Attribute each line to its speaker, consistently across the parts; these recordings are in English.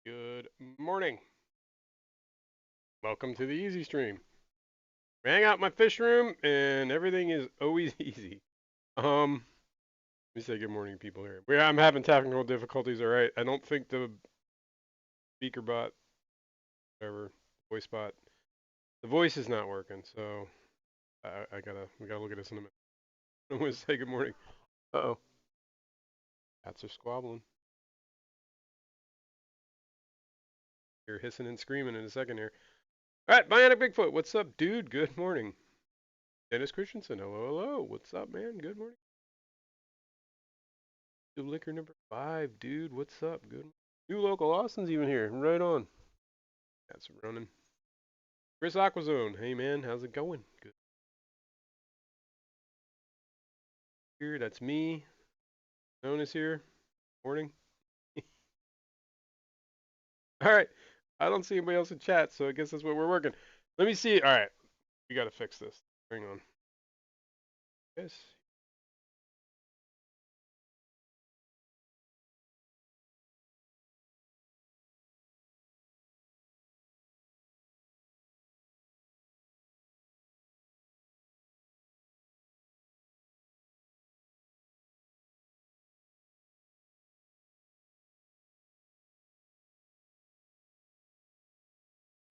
Speaker 1: Good morning. Welcome to the easy stream. Hang out in my fish room and everything is always easy. Let me say good morning, people here. I'm having technical difficulties, alright. I don't think the speaker bot, whatever, voice bot, the voice is not working, so we gotta look at this in a minute. I'm gonna say good morning. Uh-oh. Cats are squabbling. You're hissing and screaming in a second here. Alright, Bionic Bigfoot, what's up, dude? Good morning. Dennis Christensen, hello, hello. What's up, man? Good morning. Liquor number 5, dude. What's up? Good. New local Austin's even here. Right on. That's running. Chris Aquazone. Hey, man. How's it going? Good. Here, that's me. Known is here. Morning. All right. I don't see anybody else in chat, so I guess that's what we're working. Let me see. All right. We got to fix this. Hang on. Yes.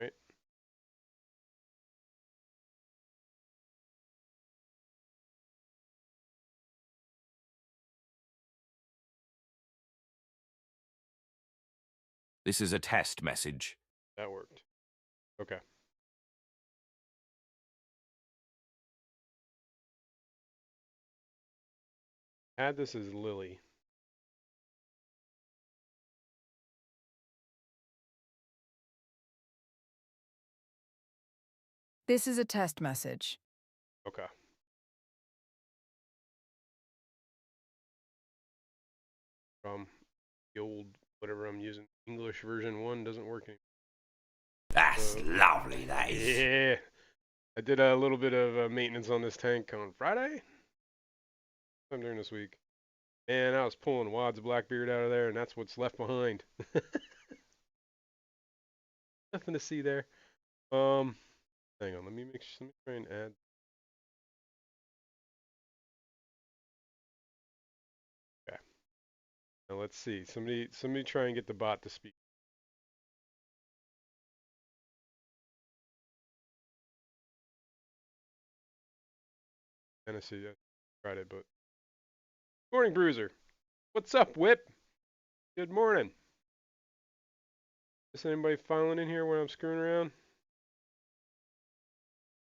Speaker 1: Right.
Speaker 2: This is a test message.
Speaker 1: That worked. Okay. Add this as Lily.
Speaker 3: This is a test message.
Speaker 1: Okay. The old, whatever I'm using, English version 1 doesn't work anymore.
Speaker 2: That's lovely, that is.
Speaker 1: Yeah. I did a little bit of maintenance on this tank on Friday. Sometime during this week. And I was pulling wads of Blackbeard out of there, and that's what's left behind. Nothing to see there. Hang on, let me try and add. Okay. Now let's see. Somebody try and get the bot to speak. Tennessee, I tried it, but. Morning, Bruiser. What's up, Whip? Good morning. Is anybody filing in here when I'm screwing around?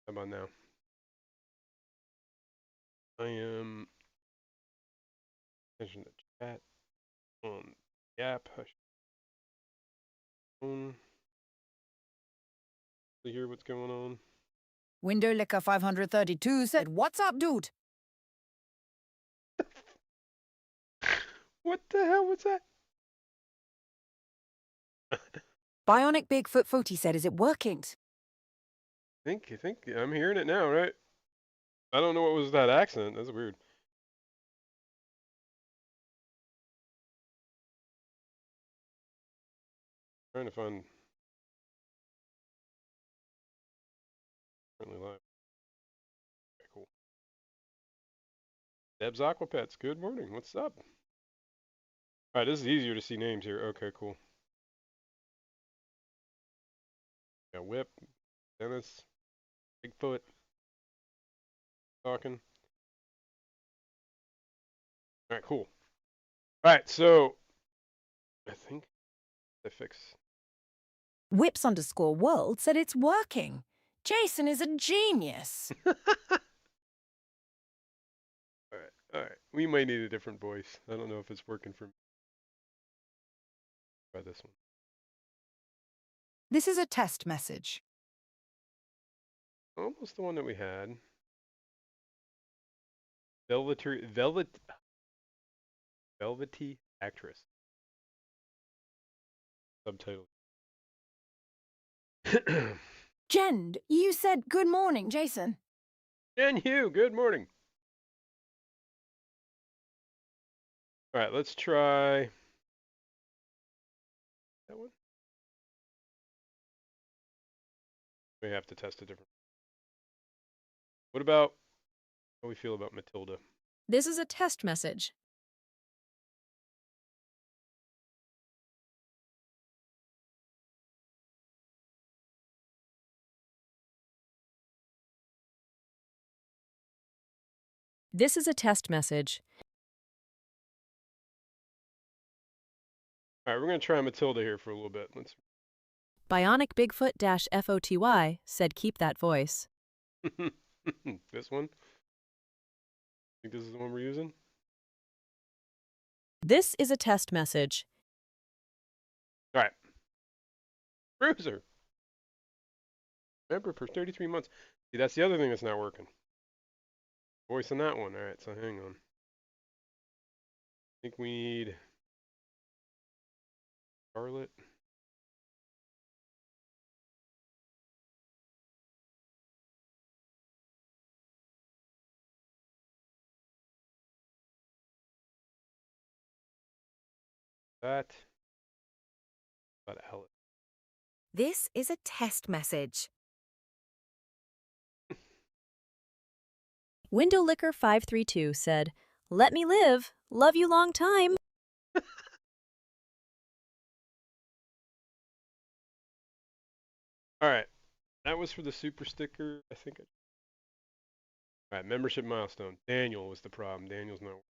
Speaker 1: How about now? I am. Attention to chat on the app. To hear what's going on.
Speaker 3: Window Liquor 532 said, "What's up, dude?"
Speaker 1: What the hell was that?
Speaker 3: Bionic Bigfoot Footy said, "Is it working?"
Speaker 1: I think I'm hearing it now, right? I don't know what was that accent. That's weird. Trying to find currently live. Okay, cool. Deb's Aquapets. Good morning. What's up? All right, this is easier to see names here. Okay, cool. Got Whip, Dennis. Bigfoot talking. All right, cool. All right, so I think I fixed.
Speaker 3: Whips_world said it's working. Jason is a genius.
Speaker 1: All right, all right. We might need a different voice. I don't know if it's working for me. Try this one.
Speaker 3: This is a test message.
Speaker 1: Almost the one that we had. Velvety actress. Subtitle.
Speaker 3: Jen, you said good morning, Jason.
Speaker 1: Jen Hugh, good morning. All right, let's try that one. We have to test a different. What about how we feel about Matilda?
Speaker 4: This is a test message. This is a test message.
Speaker 1: All right, we're gonna try Matilda here for a little bit. Let's.
Speaker 4: Bionic Bigfoot-FOTY said keep that voice.
Speaker 1: This one. Think this is the one we're using?
Speaker 4: This is a test message.
Speaker 1: All right. Bruiser. Remember for 33 months. See, that's the other thing that's not working. Voice on that one. All right, so hang on. I think we need Charlotte. That. About Alice.
Speaker 5: This is a test message.
Speaker 4: Window Licker 532 said, "Let me live. Love you long time."
Speaker 1: All right. That was for the super sticker. I think. All right, membership milestone. Daniel was the problem. Daniel's not.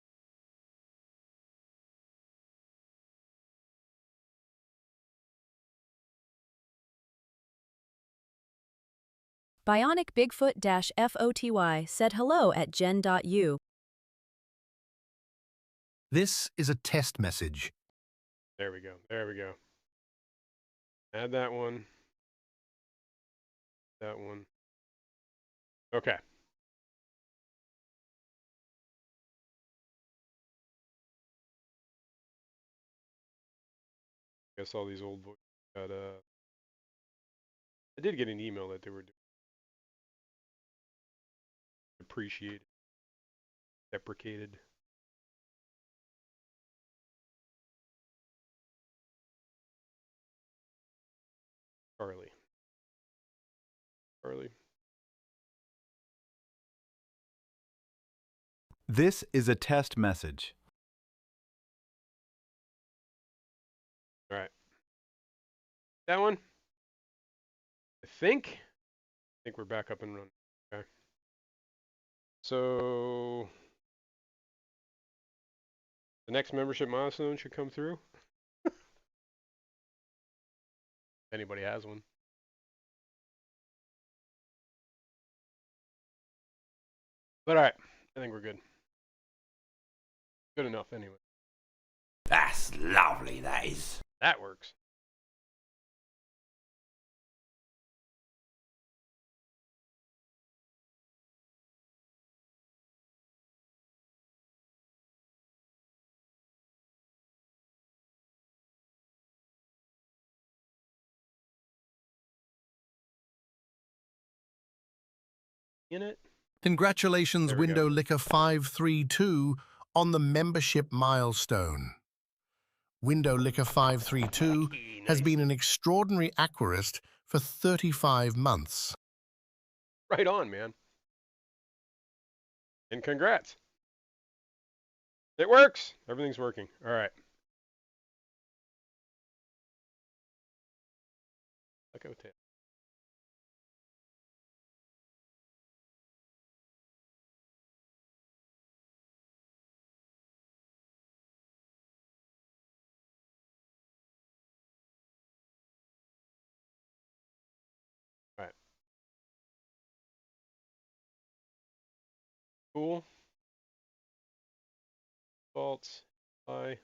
Speaker 4: Bionic Bigfoot-FOTY said hello at gen.u.
Speaker 6: This is a test message.
Speaker 1: There we go. There we go. Add that one. That one. Okay. Guess all these old voices got I did get an email that they were depreciated, deprecated. Charlie. Charlie.
Speaker 7: This is a test message.
Speaker 1: All right. That one. I think we're back up and running. Okay. So the next membership milestone should come through. Anybody has one. But all right, I think we're good. Good enough anyway.
Speaker 2: That's lovely, that is.
Speaker 1: That works. In it.
Speaker 6: Congratulations,
Speaker 1: There we go.
Speaker 6: Window Licker 532, on the membership milestone. Window Licker 532 has been an extraordinary aquarist for 35 months.
Speaker 1: Right on, man. And congrats. It works. Everything's working. All right. Okay. Cool. Defaults. Bye.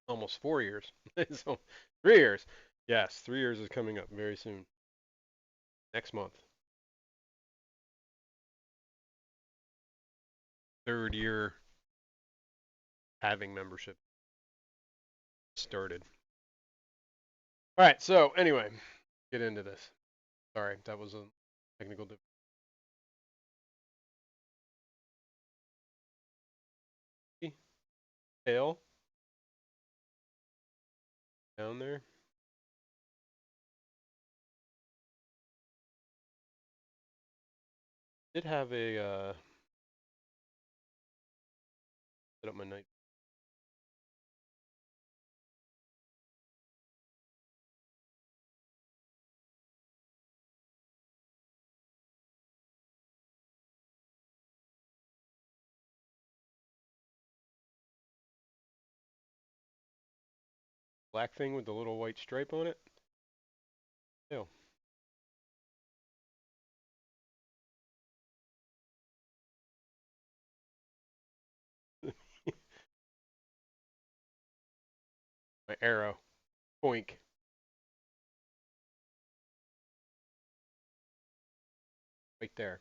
Speaker 1: Almost 4 years. So 3 years. Yes, 3 years is coming up very soon. Next month. 3rd year having membership started. All right, so anyway, get into this. Sorry, that was a technical difficulty. Tail down there. Did have a set up my night. Black thing with the little white stripe on it. Tail. My arrow. Poink. Right there.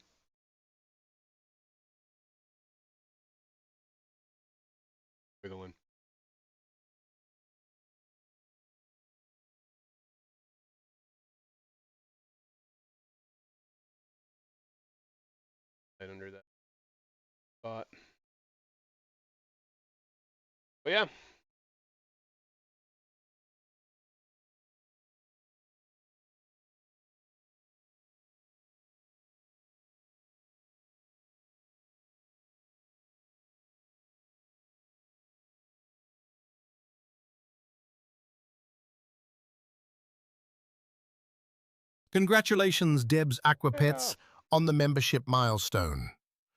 Speaker 1: Wiggling. Right under that spot. But yeah.
Speaker 6: Congratulations, Deb's
Speaker 1: Yeah.
Speaker 6: Aquapets, on the membership milestone.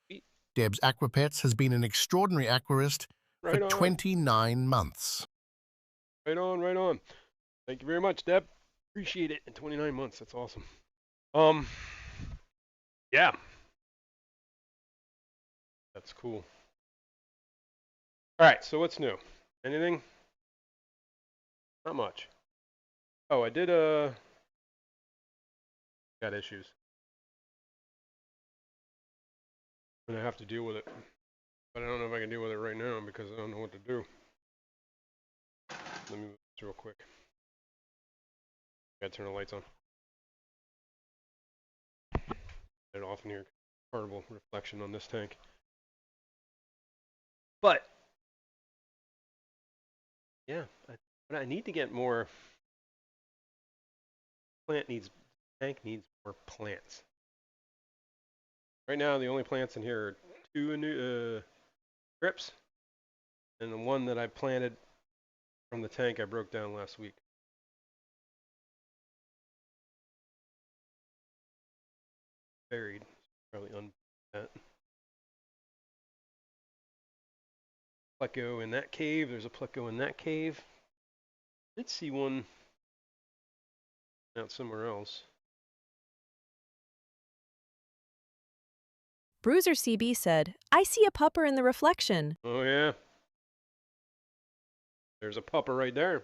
Speaker 1: Sweet.
Speaker 6: Deb's Aquapets has been an extraordinary aquarist for
Speaker 1: Right on.
Speaker 6: 29 months.
Speaker 1: Right on, right on. Thank you very much, Deb. Appreciate it. In 29 months, that's awesome. Yeah. That's cool. All right, so what's new? Anything? Not much. Oh, I did got issues. And I have to deal with it. But I don't know if I can deal with it right now because I don't know what to do. Let me move this real quick. Gotta turn the lights on. Get it off in here. Horrible reflection on this tank. But yeah, but I need to get more. Tank needs more plants. Right now, the only plants in here are 2 new strips, and the one that I planted from the tank I broke down last week. Buried. Probably that. Pleco in that cave. There's a pleco in that cave. Did see one out somewhere else.
Speaker 4: Bruiser CB said, I see a pupper in the reflection.
Speaker 1: Oh yeah. There's a pupper right there.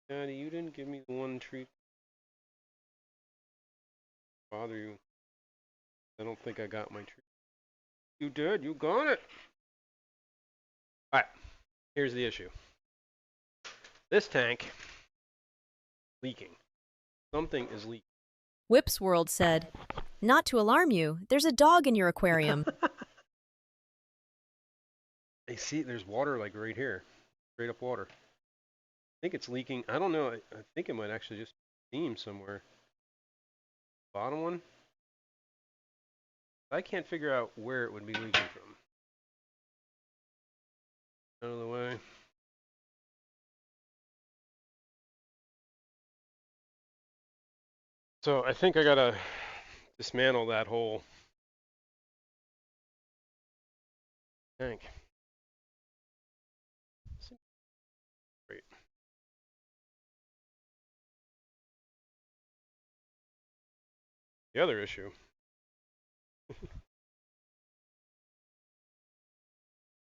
Speaker 1: Daddy, you didn't give me the one treat. Bother you. I don't think I got my treat. You did. You got it. All right. Here's the issue. This tank leaking. Something is leaking.
Speaker 4: Whips World said, not to alarm you, there's a dog in your aquarium.
Speaker 1: I see there's water like right here. Straight up water. I think it's leaking. I don't know. I think it might actually just be a seam somewhere. Bottom one. I can't figure out where it would be leaking from. Out of the way. So I think I gotta dismantle that whole tank. Great. The other issue.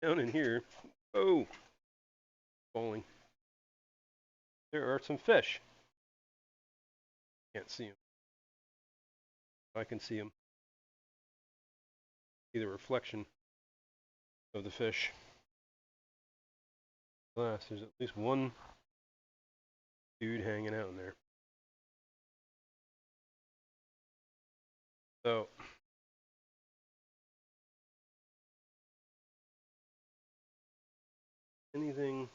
Speaker 1: Down in here. Oh, falling. There are some fish. Can't see them. I can see them. See the reflection of the fish. Glass. There's at least one dude hanging out in there. So anything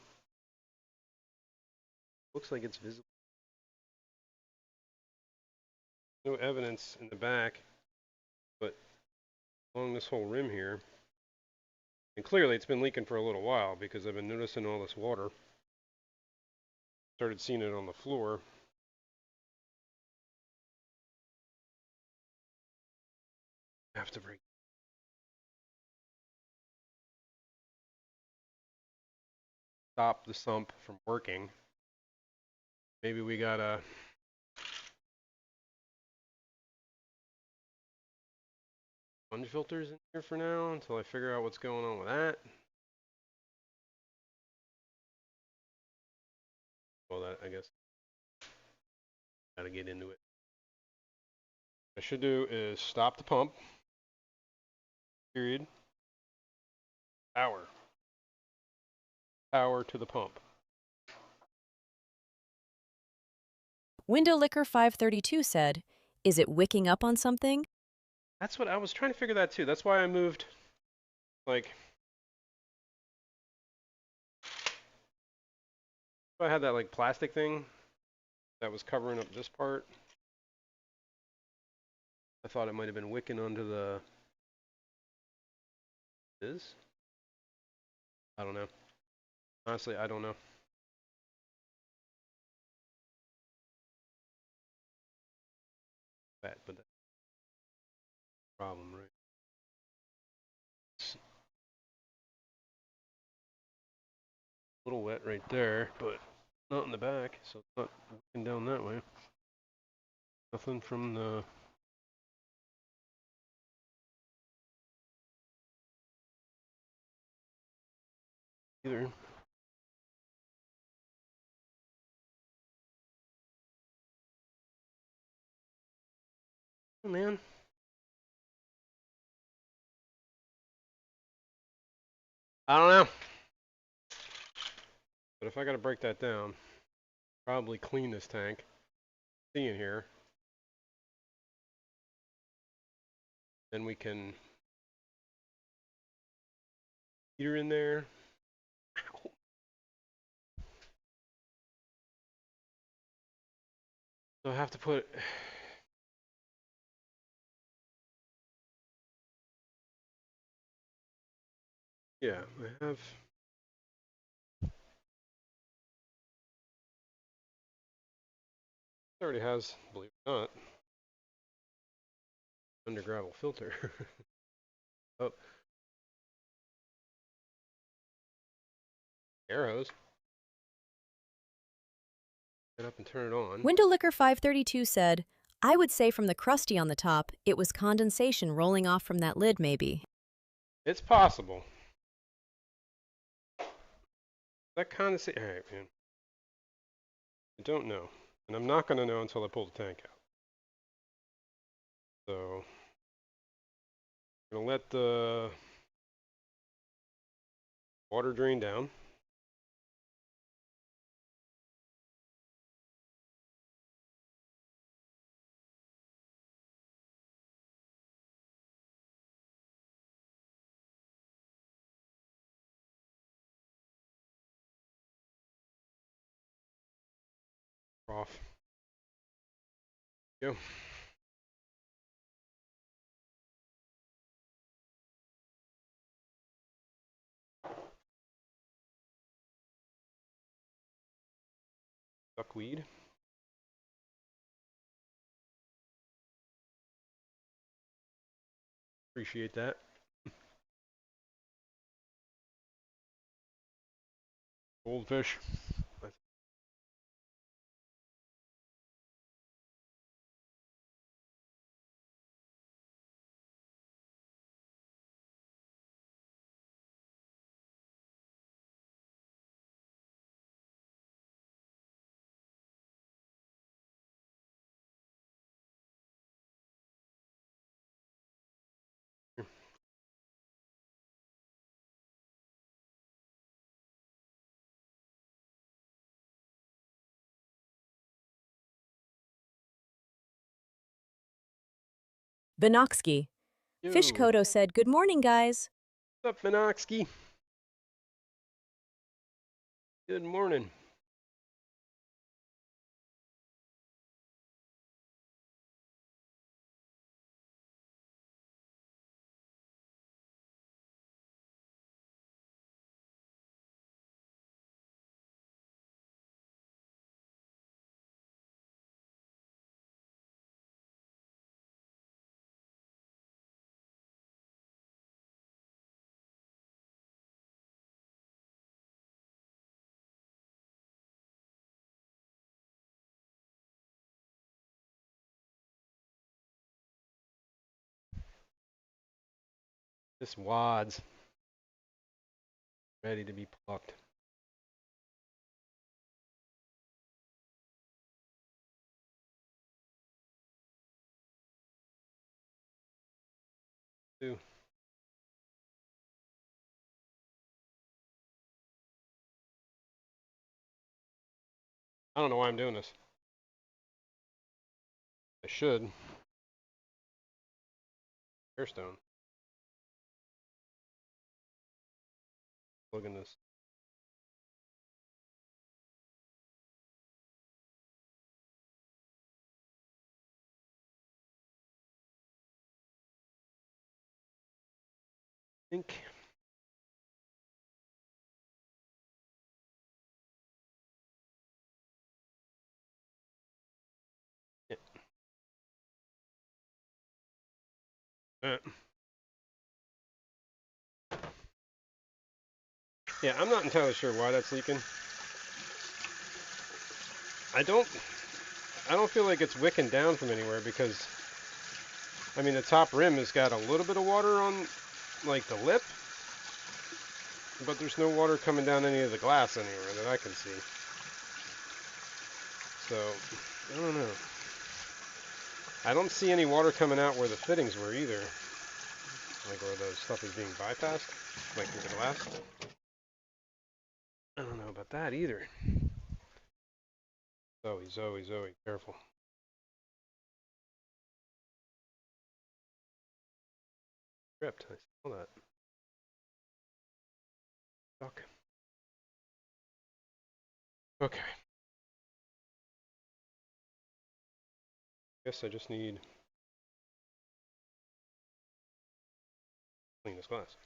Speaker 1: looks like it's visible. No evidence in the back, but along this whole rim here. And clearly it's been leaking for a little while because I've been noticing all this water. Started seeing it on the floor. I have to break. Stop the sump from working. Maybe we gotta sponge filters in here for now until I figure out what's going on with that. Well, that I guess gotta get into it. What I should do is stop the pump. Period. Power. Power to the pump.
Speaker 4: Window Licker 532 said, "Is it wicking up on something?"
Speaker 1: That's what I was trying to figure that too. That's why I moved, like, if I had that like plastic thing that was covering up this part, I thought it might have been wicking onto the this. I don't know. Honestly, I don't know. But that's the problem, right? It's a little wet right there, but not in the back, so it's not wicking down that way. Nothing from the either. Oh man. I don't know. But if I gotta break that down, probably clean this tank. See in here. Then we can heater in there. So I have to put yeah, I have it already has, believe it or not, under gravel filter. Oh, air hose. Get up and turn it on.
Speaker 4: Window Licker 532 said, "I would say from the crusty on the top, it was condensation rolling off from that lid maybe."
Speaker 1: It's possible. That condensate. All right, man. I don't know, and I'm not gonna know until I pull the tank out. So I'm gonna let the water drain down. Off. Go. Duckweed. Appreciate that. Goldfish.
Speaker 4: Binoxky. Fish
Speaker 1: Yo.
Speaker 4: Kodo said, "Good morning, guys."
Speaker 1: What's up, Minoxky? Good morning. This wad's ready to be plucked. Too. I don't know why I'm doing this. I should. Airstone. Look at this. Think. Yeah. Yeah, I'm not entirely sure why that's leaking. I don't feel like it's wicking down from anywhere because I mean the top rim has got a little bit of water on like the lip, but there's no water coming down any of the glass anywhere that I can see. So I don't know. I don't see any water coming out where the fittings were either. Like where the stuff is being bypassed, like through the glass. I don't know about that either. Zoe, careful. Ripped, I saw that. Fuck. Okay. Guess I just need clean this glass.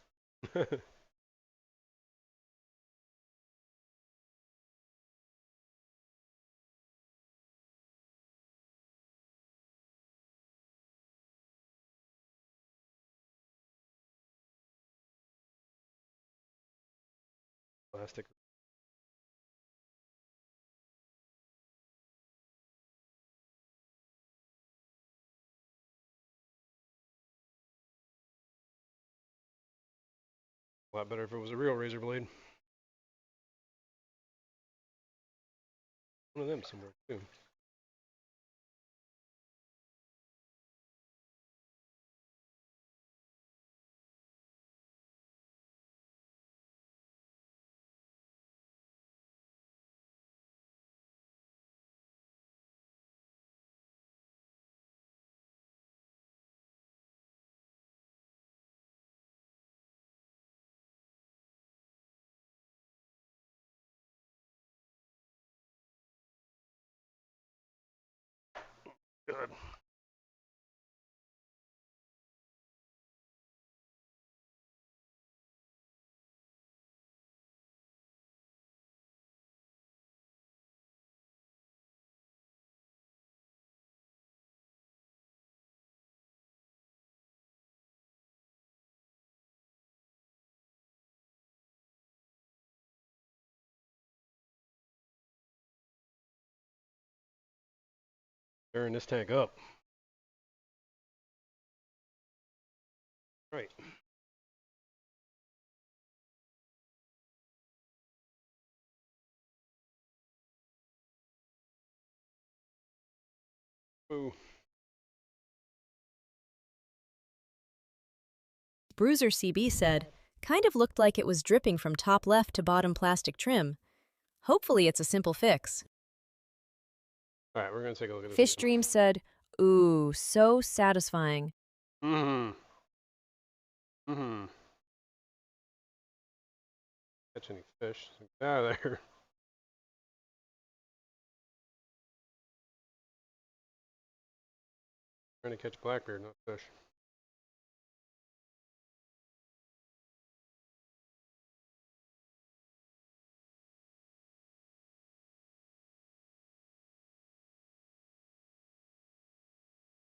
Speaker 1: Plastic. A lot better if it was a real razor blade. One of them somewhere too. Good. Stirring this tank up. Right. Ooh.
Speaker 4: Bruiser CB said, kind of looked like it was dripping from top left to bottom plastic trim. Hopefully it's a simple fix.
Speaker 1: All right, we're gonna take a look at this.
Speaker 4: Fish Dream said, ooh, so satisfying.
Speaker 1: Mm-hmm. Mm-hmm. Catch any fish? Get out of there. Trying to catch blackbeard, not fish.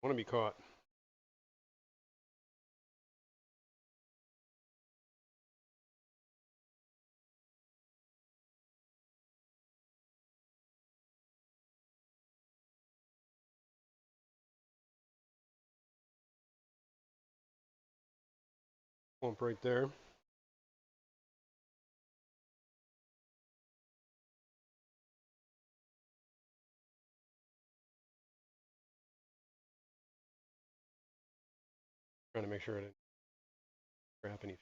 Speaker 1: Want to be caught. Bump right there. Trying to make sure I didn't grab any.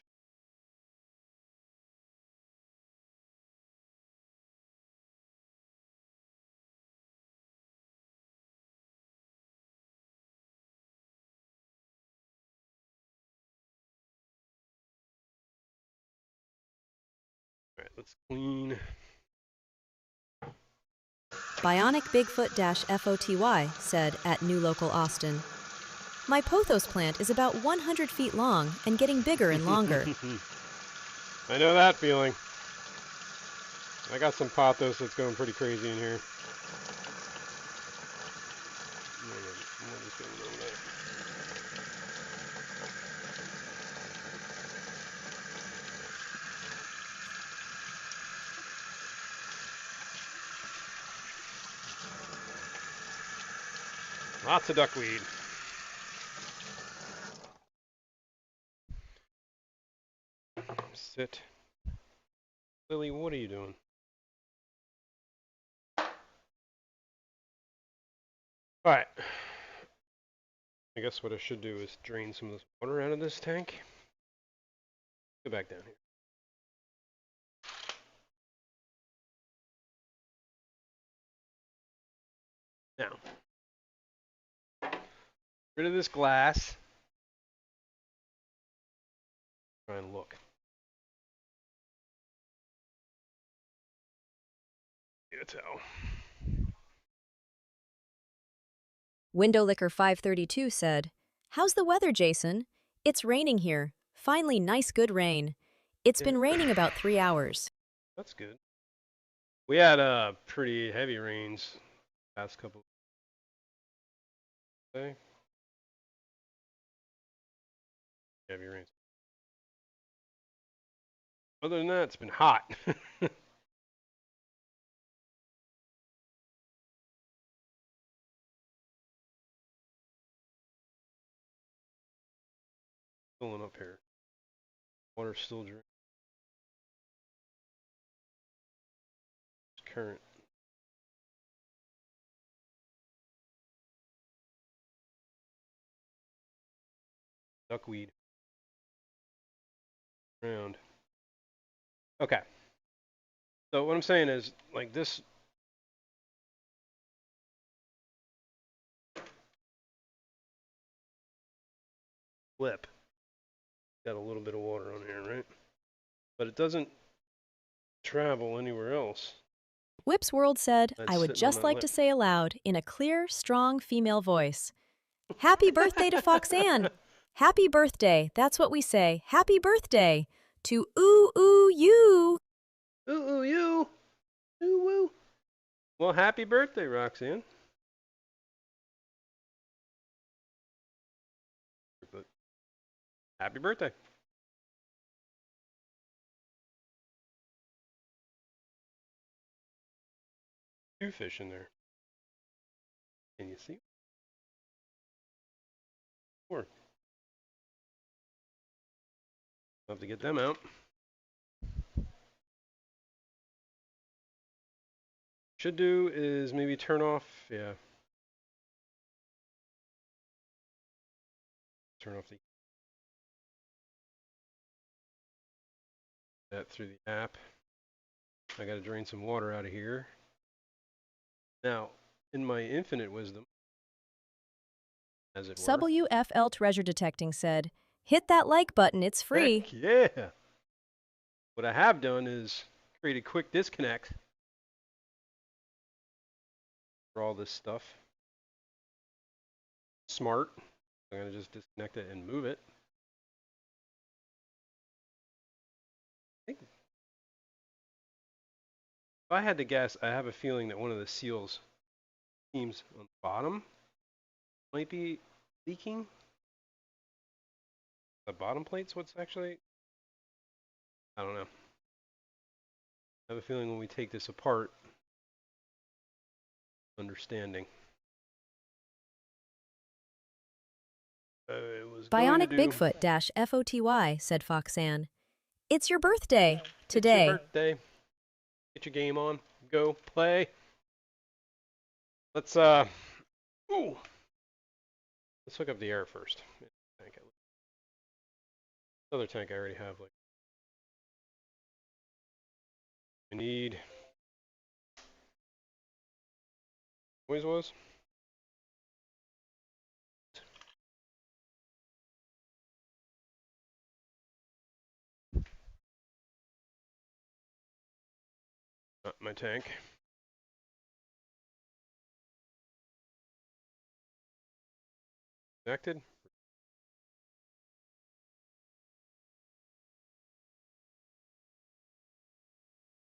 Speaker 1: All right, let's clean.
Speaker 4: Bionic Bigfoot-FOTY said at New Local Austin, my pothos plant is about 100 feet long and getting bigger and longer.
Speaker 1: I know that feeling. I got some pothos that's going pretty crazy in here. What is going on there? Lots of duckweed. Sit. Lily, what are you doing? Alright. I guess what I should do is drain some of this water out of this tank. Go back down here. Now. Rid of this glass. Try and look. Get a towel.
Speaker 4: Window Licker 532 said, how's the weather, Jason? It's raining here. Finally, nice good rain. It's been raining about 3 hours.
Speaker 1: That's good. We had pretty heavy rains past couple of days. Heavy rains. Other than that, it's been hot. Filling up here. Water's still dry. It's current. Duckweed. Around. Okay. So what I'm saying is, like this. Lip. Got a little bit of water on here, right? But it doesn't travel anywhere else.
Speaker 4: Whips World said,
Speaker 1: That's
Speaker 4: I would
Speaker 1: sitting on
Speaker 4: just
Speaker 1: that
Speaker 4: like
Speaker 1: lip.
Speaker 4: to say aloud, in a clear, strong female voice, happy birthday to Foxanne! Happy birthday, that's what we say. Happy birthday to ooh ooh you.
Speaker 1: Ooh, ooh, you. Ooh, woo. Well, happy birthday, Roxanne. But happy birthday. Two fish in there. Can you see? more. I'll have to get them out. Should do is maybe turn off, yeah. Turn off that through the app. I gotta drain some water out of here. Now, in my infinite wisdom, as it were.
Speaker 4: WFL Treasure Detecting said, hit that like button, it's free.
Speaker 1: Heck yeah. What I have done is create a quick disconnect for all this stuff. Smart. I'm going to just disconnect it and move it. I think if I had to guess, I have a feeling that one of the seals seams on the bottom might be leaking. The bottom plate's what's actually, I don't know. I have a feeling when we take this apart, understanding.
Speaker 4: Bionic Bigfoot -FOTY, said Foxanne. It's your birthday today.
Speaker 1: It's your birthday. Get your game on. Go play. Let's hook up the air first. Other tank I already have. Like, I need. Always was. Not my tank. Connected.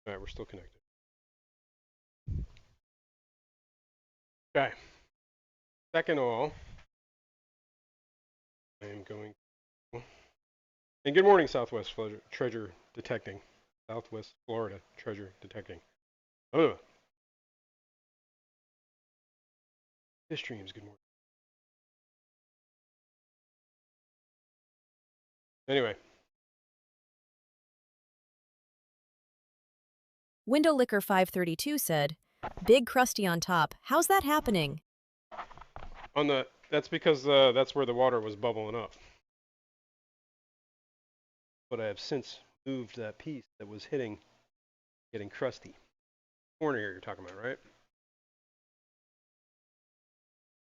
Speaker 1: All right, we're still connected. Okay. Second of all, I am going. And good morning, Southwest Treasure Detecting. Southwest Florida Treasure Detecting. Oh. This stream's good morning. Anyway.
Speaker 4: Window Licker 532 said, big crusty on top. How's that happening?
Speaker 1: That's because that's where the water was bubbling up. But I have since moved that piece that was getting crusty. Corner here you're talking about, right?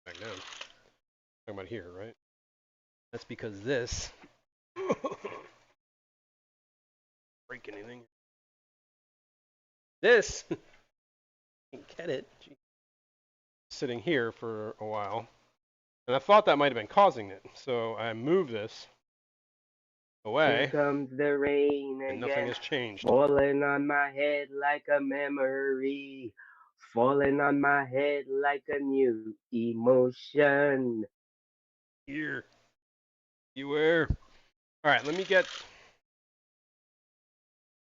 Speaker 1: Back down. Talking about here, right? That's because this break anything. This can't get it. Sitting here for a while. And I thought that might have been causing it. So I moved this away.
Speaker 8: Here comes the rain
Speaker 1: and
Speaker 8: again,
Speaker 1: nothing has changed.
Speaker 8: falling on my head like a memory, falling on my head like a new emotion.
Speaker 1: Here. Beware. Alright, let me get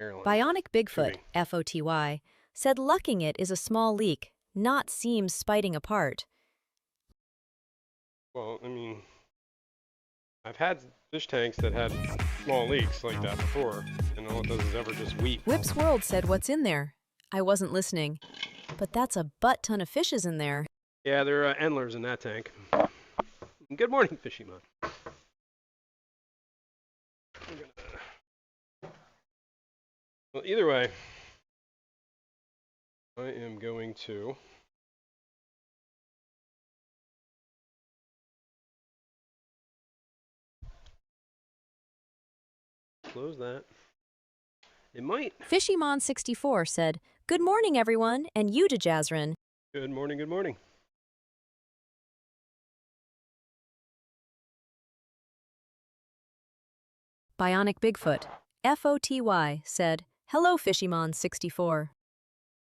Speaker 4: Bionic Bigfoot, FOTY, said lucking it is a small leak, not seams spiting apart.
Speaker 1: Well, I mean, I've had fish tanks that had small leaks like that before, and all it does is ever just weep.
Speaker 4: Whip's World said what's in there. I wasn't listening. But that's a butt ton of fishes in there.
Speaker 1: Yeah, there are endlers in that tank. Good morning, Fishy Mon. Well, either way, I am going to close that. It might.
Speaker 4: Fishymon64 said, good morning, everyone, and you to Jazrin.
Speaker 1: Good morning, good morning.
Speaker 4: Bionic Bigfoot, FOTY, said, hello, Fishymon64.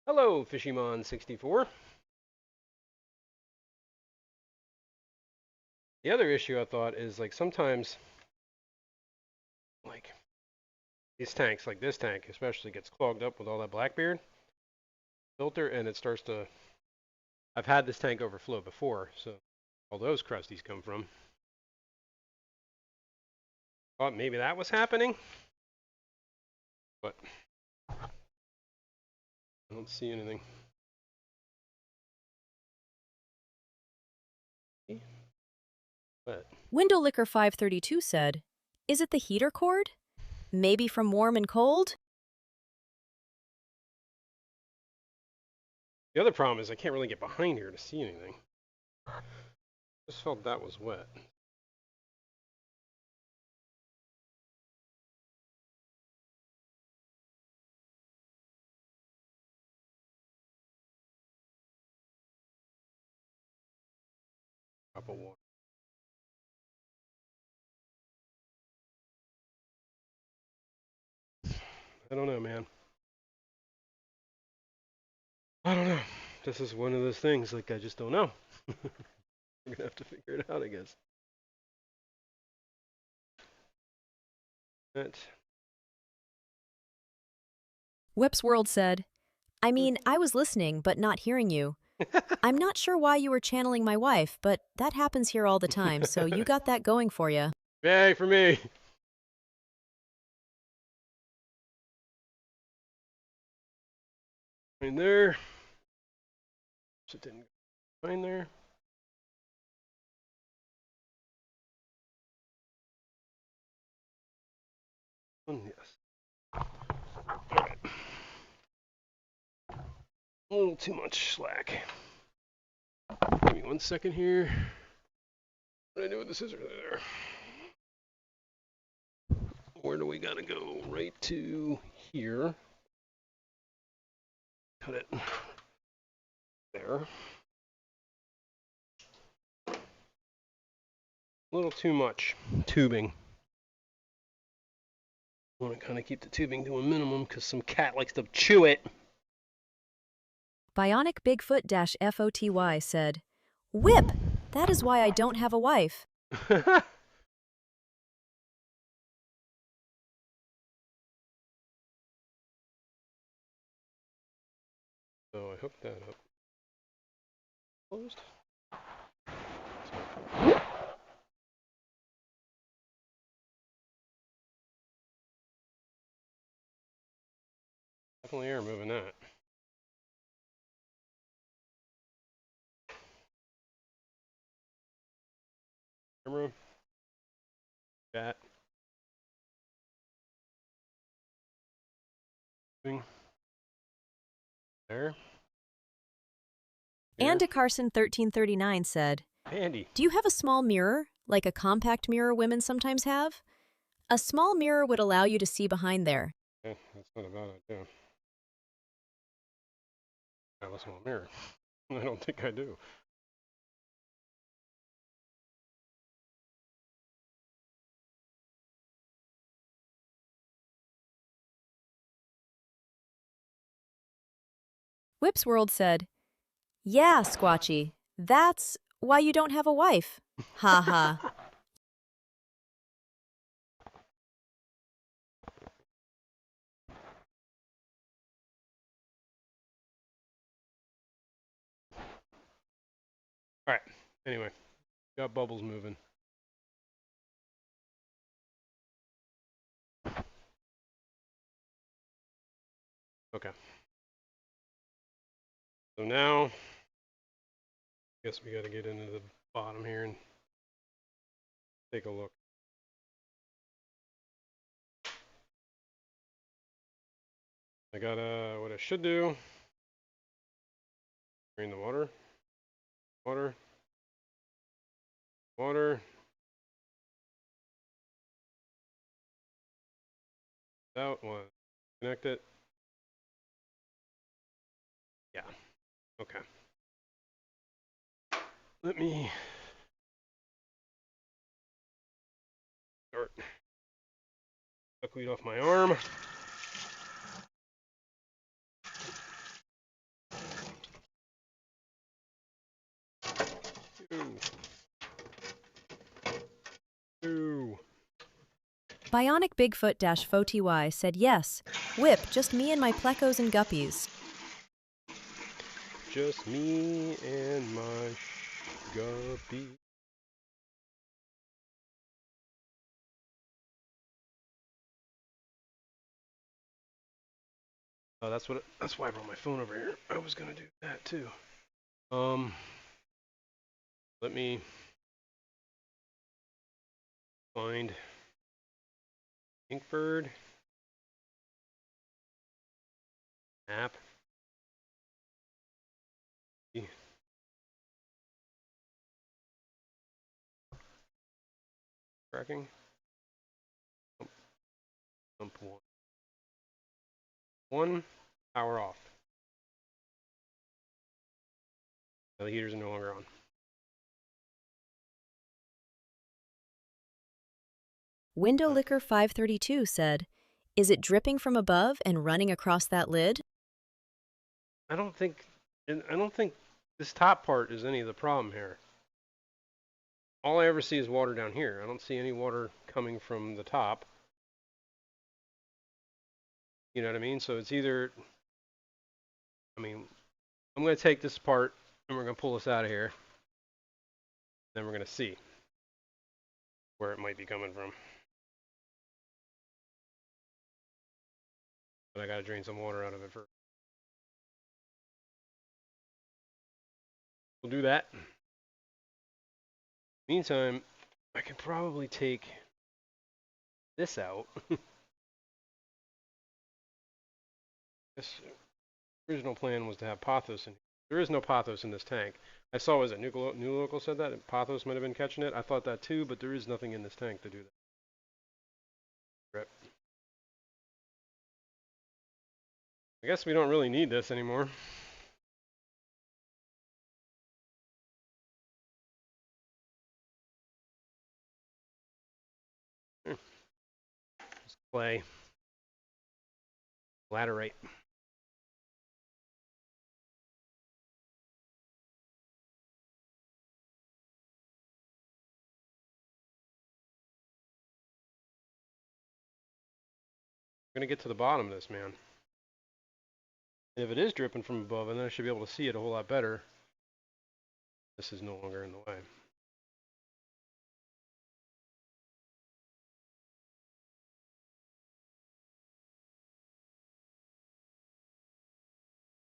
Speaker 1: Hello, Fishymon64. The other issue I thought is, like, sometimes, like, these tanks, like this tank especially, gets clogged up with all that Blackbeard filter, and it starts to. I've had this tank overflow before, so all those crusties come from. Thought maybe that was happening, but I don't see anything. But
Speaker 4: Window Licker 532 said, "Is it the heater cord? Maybe from warm and cold?"
Speaker 1: the other problem is I can't really get behind here to see anything. Just felt that was wet. Drop of water. I don't know, man. I don't know. This is one of those things, like, I just don't know. We're gonna have to figure it out, I guess. That.
Speaker 4: Whip's World said, "I mean, I was listening, but not hearing you. I'm not sure why you were channeling my wife, but that happens here all the time, so you got that going for you."
Speaker 1: Yay for me! In there. So it didn't go in there. Yes. Alright. A little too much slack. Give me 1 second here. What do I do with the scissors there? Where do we gotta go? Right to here. Cut it there. A little too much tubing. I want to kind of keep the tubing to a minimum because some cat likes to chew it.
Speaker 4: Bionic Bigfoot-FOTY said, "Whip, that is why I don't have a wife."
Speaker 1: So I hooked that up. Closed. Definitely air moving that. Camera. Bat. There. Here.
Speaker 4: Andy Carson 1339 said,
Speaker 1: Andy.
Speaker 4: "Do you have a small mirror, like a compact mirror women sometimes have? A small mirror would allow you to see behind there."
Speaker 1: Okay, that's not a bad idea. I have a small mirror. I don't think I do.
Speaker 4: Whip's World said, "Yeah, Squatchy, that's why you don't have a wife. Ha ha."
Speaker 1: Alright, anyway. Got bubbles moving. Okay. So now, I guess we gotta get into the bottom here and take a look. I got what I should do. Drain the water. Water. Water. Out one. Connect it. Yeah. Okay. Let me start duckweed off my arm. Ooh.
Speaker 4: Bionic Bigfoot-FOTY said, "Yes, Whip, just me and my plecos and guppies."
Speaker 1: Just me and my guppy. Oh, that's why I brought my phone over here. I was gonna do that too. Let me find Inkbird app. Tracking. Dump one. Power off. Now the heaters are no longer on.
Speaker 4: Window Licker 532 said, "Is it dripping from above and running across that lid?"
Speaker 1: I don't think this top part is any of the problem here. All I ever see is water down here. I don't see any water coming from the top. You know what I mean? So it's either, I mean, I'm going to take this apart and we're going to pull this out of here. Then we're going to see where it might be coming from. But I got to drain some water out of it first. We'll do that. Meantime, I can probably take this out. This original plan was to have pothos in here. There is no pothos in this tank. I saw, was it New Local said that? And pothos might have been catching it. I thought that too, but there is nothing in this tank to do that. Right. I guess we don't really need this anymore. Just clay. Laterite. We're gonna get to the bottom of this, man. And if it is dripping from above, then I should be able to see it a whole lot better. This is no longer in the way.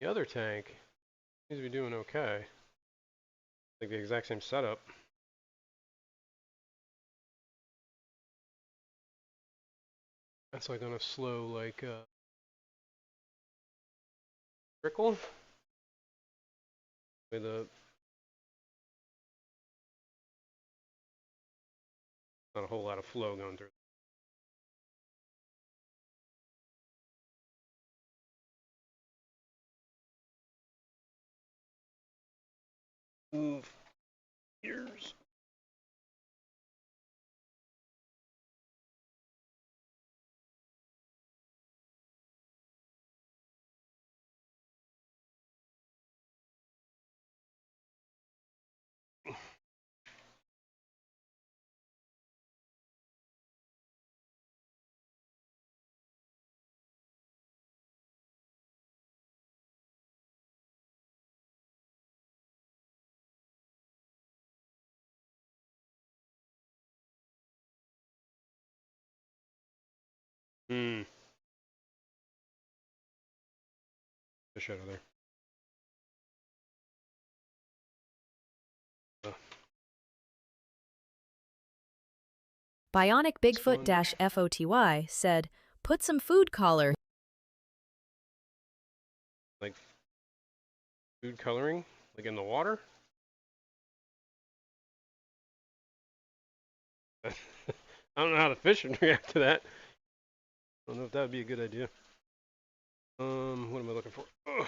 Speaker 1: The other tank seems to be doing okay. Like the exact same setup. That's like on a slow, like, trickle. With a not a whole lot of flow going through. Move gears. Fish out of there.
Speaker 4: Bionic Bigfoot-FOTY said, "Put some food color."
Speaker 1: Like food coloring, like in the water. I don't know how the fish would react to that. I don't know if that would be a good idea. What am I looking for? Ugh.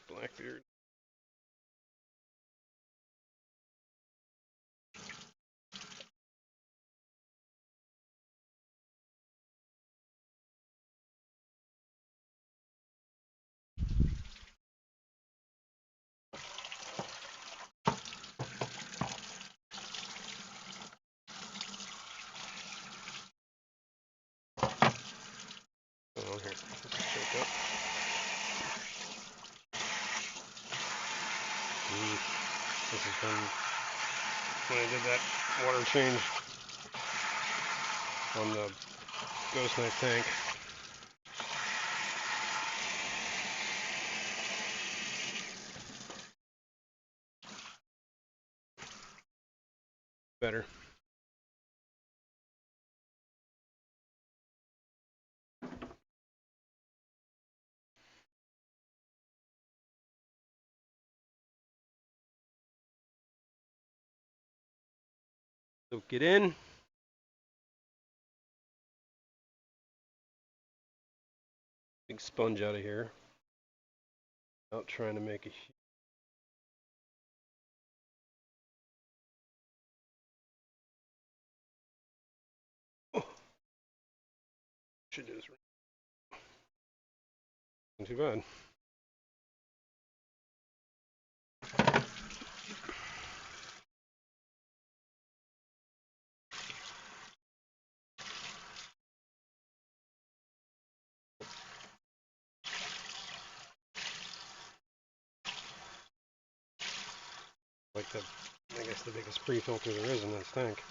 Speaker 1: Blackbeard. Oh, here. Let's shake up. This is when I did that water change. on the ghost knife tank. Better. So get in. Big sponge out of here. Without trying to make a should do this right. Not too bad. Like the, I guess the biggest pre-filter there is in this tank.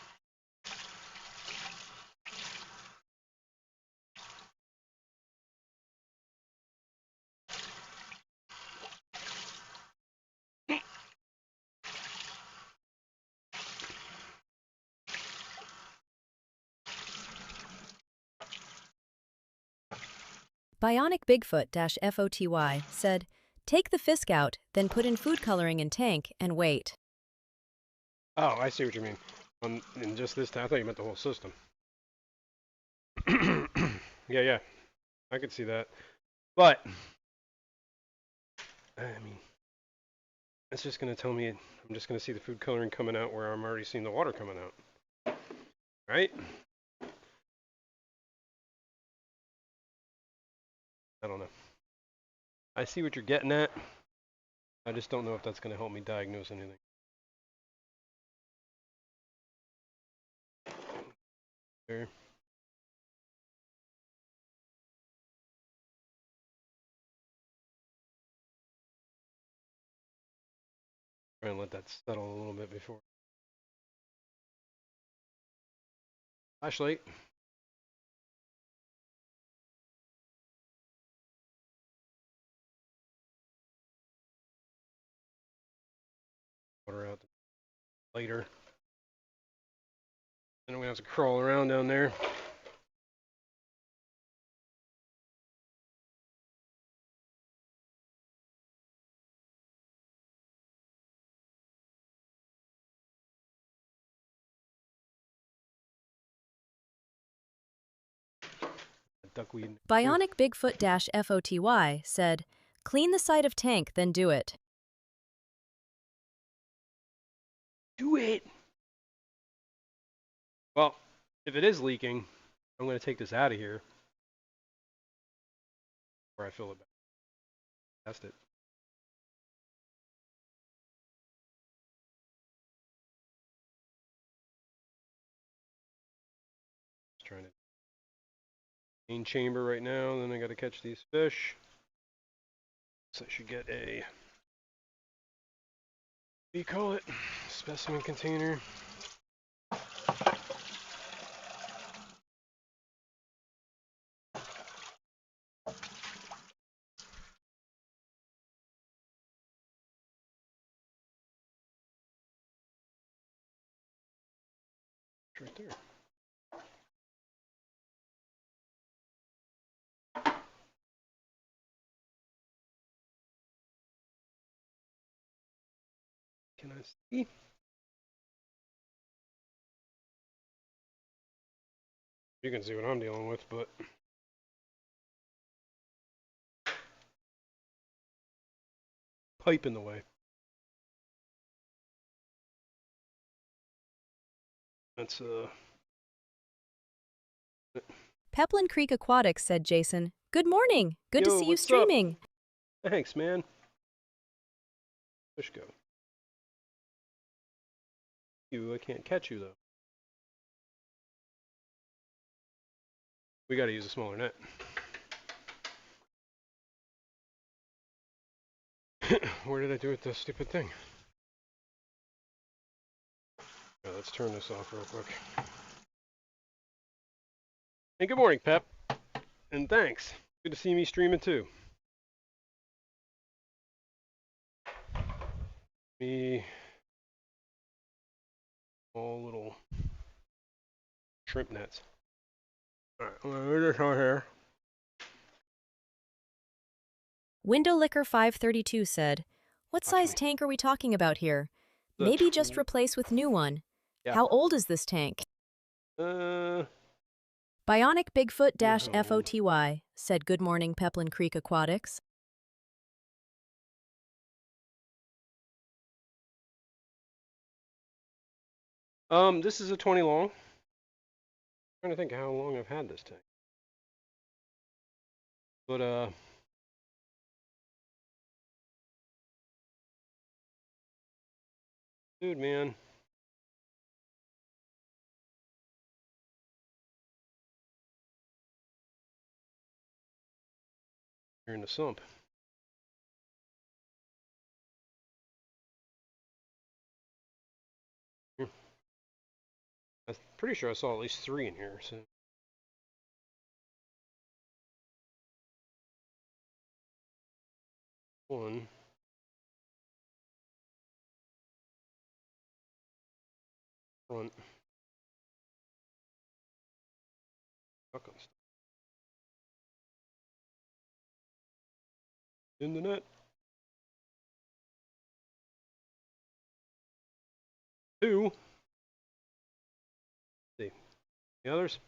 Speaker 4: Bionic Bigfoot-FOTY said, take the Fisk out, then put in food coloring in tank and wait.
Speaker 1: Oh, I see what you mean. In just this tank, I thought you meant the whole system. Yeah, I could see that. But, I mean, it's just going to tell me, I'm just going to see the food coloring coming out where I'm already seeing the water coming out. Right? I don't know. I see what you're getting at. I just don't know if that's going to help me diagnose anything. There. Try and let that settle a little bit before. Flashlight. Water out later. Then we have to crawl around down there. Duckweed.
Speaker 4: Bionic Bigfoot-FOTY said, clean the side of tank, then do it.
Speaker 1: Do it! Well, if it is leaking, I'm going to take this out of here. Before I fill it back. Test it. Just trying to main chamber right now, then I got to catch these fish. So I should get a, what do you call it? Specimen container. It's right there. Can I see? You can see what I'm dealing with, but pipe in the way. That's
Speaker 4: Peplin Creek Aquatics said, Jason, good morning. Good to
Speaker 1: Yo,
Speaker 4: see you
Speaker 1: what's up?
Speaker 4: streaming.
Speaker 1: Thanks, man. Fish go. I can't catch you though. We got to use a smaller net. Where did I do with this stupid thing? Let's turn this off real quick. And good morning, Pep. And thanks. Good to see me streaming too. Me, all little shrimp nets. Alright, we're just on here.
Speaker 4: Window Licker 532 said, "What
Speaker 1: Watch
Speaker 4: size
Speaker 1: me.
Speaker 4: tank are we talking about here?
Speaker 1: The
Speaker 4: Maybe just replace with new one.
Speaker 1: Yeah.
Speaker 4: How old is this tank?"
Speaker 1: Pretty
Speaker 4: Bionic Bigfoot
Speaker 1: old.
Speaker 4: FOTY said, "Good morning, Peplin Creek Aquatics."
Speaker 1: This is a 20 long. I'm trying to think how long I've had this tank. But, dude, man. You're in the sump. I'm pretty sure I saw at least 3 in here, so. One. Front. Stuck on stuff. In the net. 2. Let's see. The others?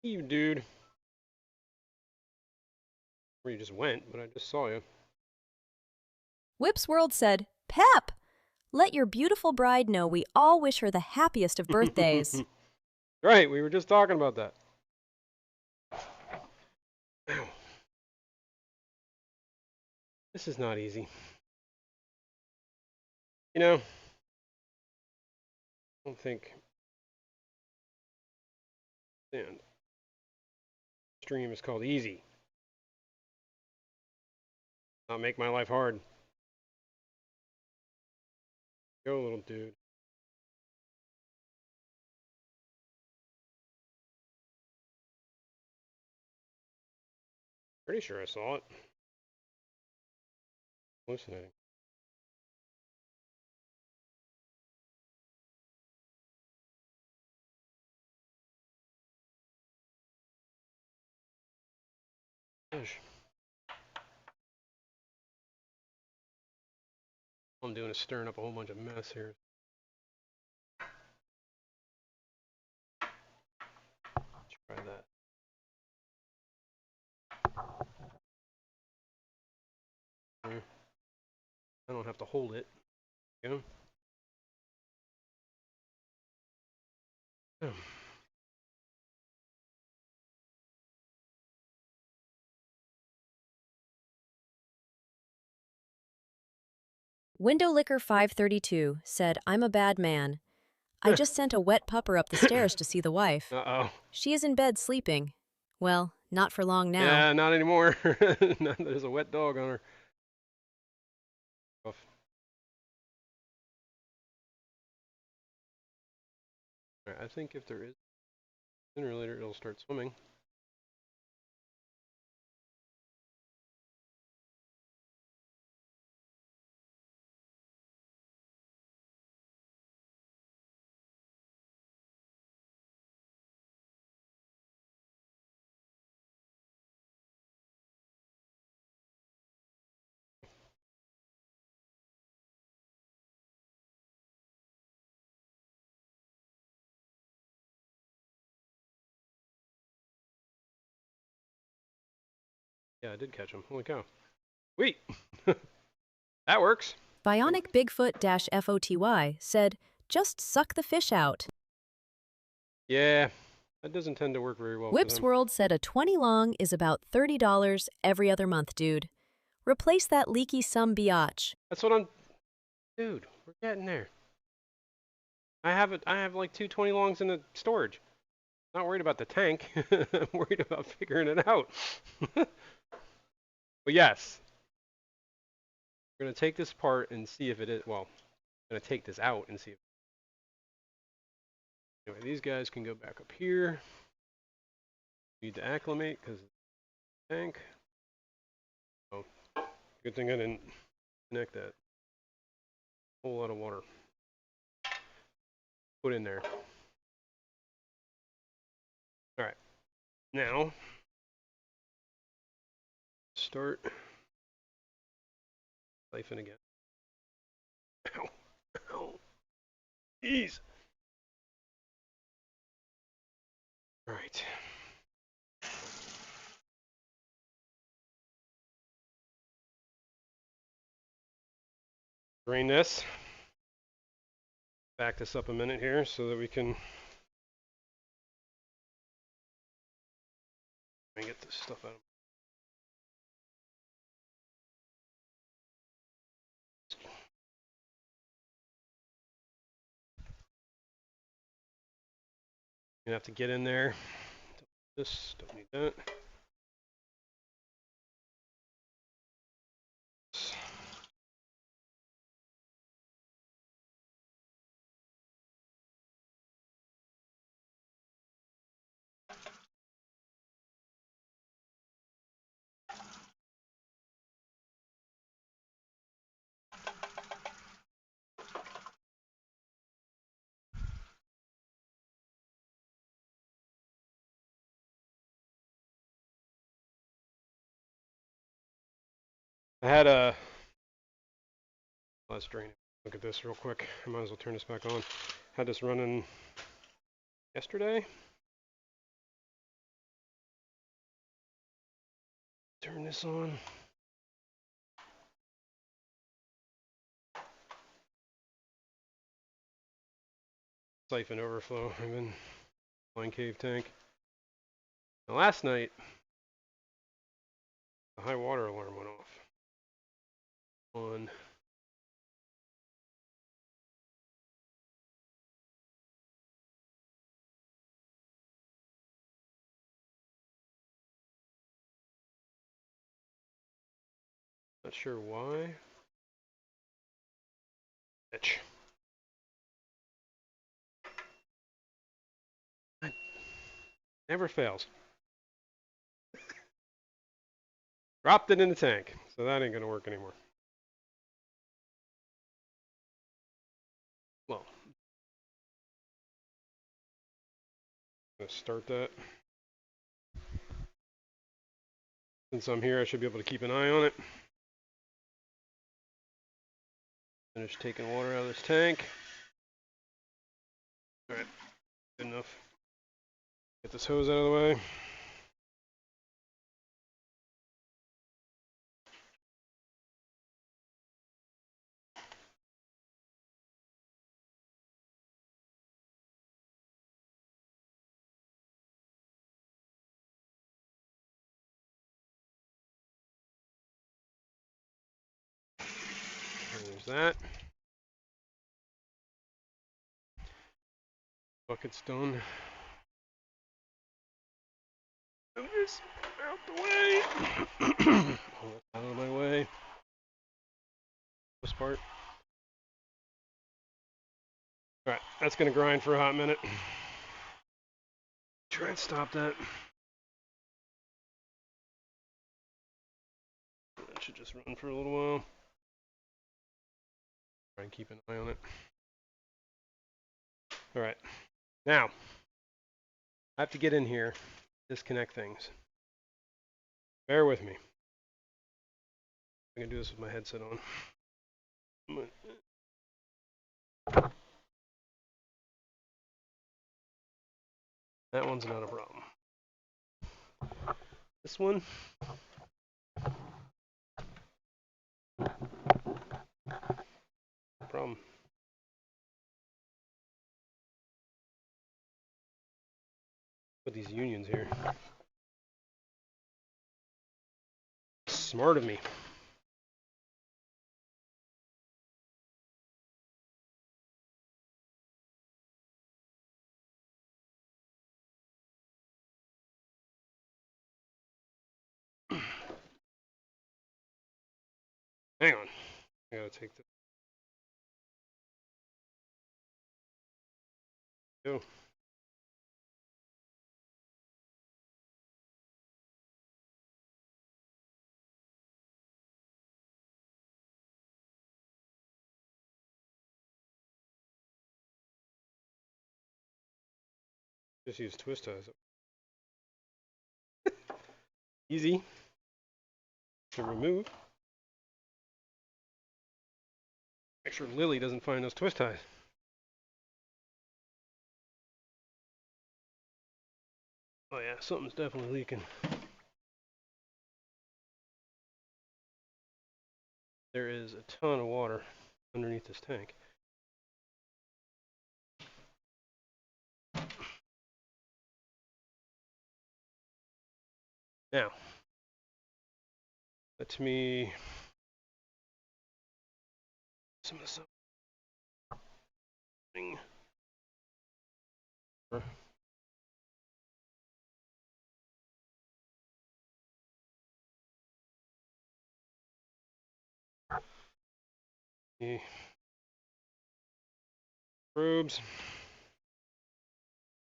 Speaker 1: You dude. Where you just went, but I just saw you.
Speaker 4: Whips World said, "Pep, let your beautiful bride know we all wish her the happiest of birthdays."
Speaker 1: Right, we were just talking about that. Ow. This is not easy. You know, I don't think. And stream is called easy. Not make my life hard. Go, little dude. Pretty sure I saw it. Hallucinating. Gosh. All I'm doing is stirring up a whole bunch of mess here. Try that. I don't have to hold it. You know?
Speaker 4: Window Licker 532 said, "I'm a bad man. I just sent a wet pupper up the stairs to see the wife.
Speaker 1: Uh-oh.
Speaker 4: She is in bed sleeping. Well, not for long now."
Speaker 1: Yeah, not anymore. There's a wet dog on her. Off. Right, I think if there is, sooner or later it'll start swimming. Yeah, I did catch him. Holy cow. Sweet. That works.
Speaker 4: Bionic Bigfoot-FOTY said, just suck the fish out.
Speaker 1: Yeah, that doesn't tend to work very well for
Speaker 4: Whips
Speaker 1: them.
Speaker 4: World said a 20 long is about $30 every other month, dude. Replace that leaky some biatch.
Speaker 1: That's what I'm... Dude, we're getting there. I have like 220 longs in the storage. Not worried about the tank. I'm worried about figuring it out. But yes, we're going to take this apart and see if it is... Well, I'm going to take this out and see if... Anyway, these guys can go back up here. Need to acclimate because of the tank. Oh, good thing I didn't connect that. Whole lot of water. Put in there. Alright. Now, start siphon again. Ow. Ow. Jeez. Alright. Drain this. Back this up a minute here so that we can get this stuff out. Gonna have to get in there. This, don't need that. I had a... Let's drain it. Look at this real quick. I might as well turn this back on. Had this running yesterday. Turn this on. Siphon overflow. I'm in line cave tank. Now last night, the high water alarm went off on not sure why. Bitch. Never fails. Dropped it in the tank, so that ain't gonna work anymore. Well, I'm gonna start that. Since I'm here, I should be able to keep an eye on it. Finish taking water out of this tank. Alright, good enough. Get this hose out of the way. There's that. Bucket's done. Move this out the way. Out of my way. This part. Alright, that's gonna grind for a hot minute. Try and stop that. That should just run for a little while. Try and keep an eye on it. Alright. Now, I have to get in here, disconnect things. Bear with me. I'm gonna do this with my headset on. That one's not a problem. This one, Problem. Put these unions here. Smart of me. Hang on. I gotta take this. Go. Just use twist ties. Easy to remove. Make sure Lily doesn't find those twist ties. Oh yeah, something's definitely leaking. There is a ton of water underneath this tank. Now, let me some of this up. The probes.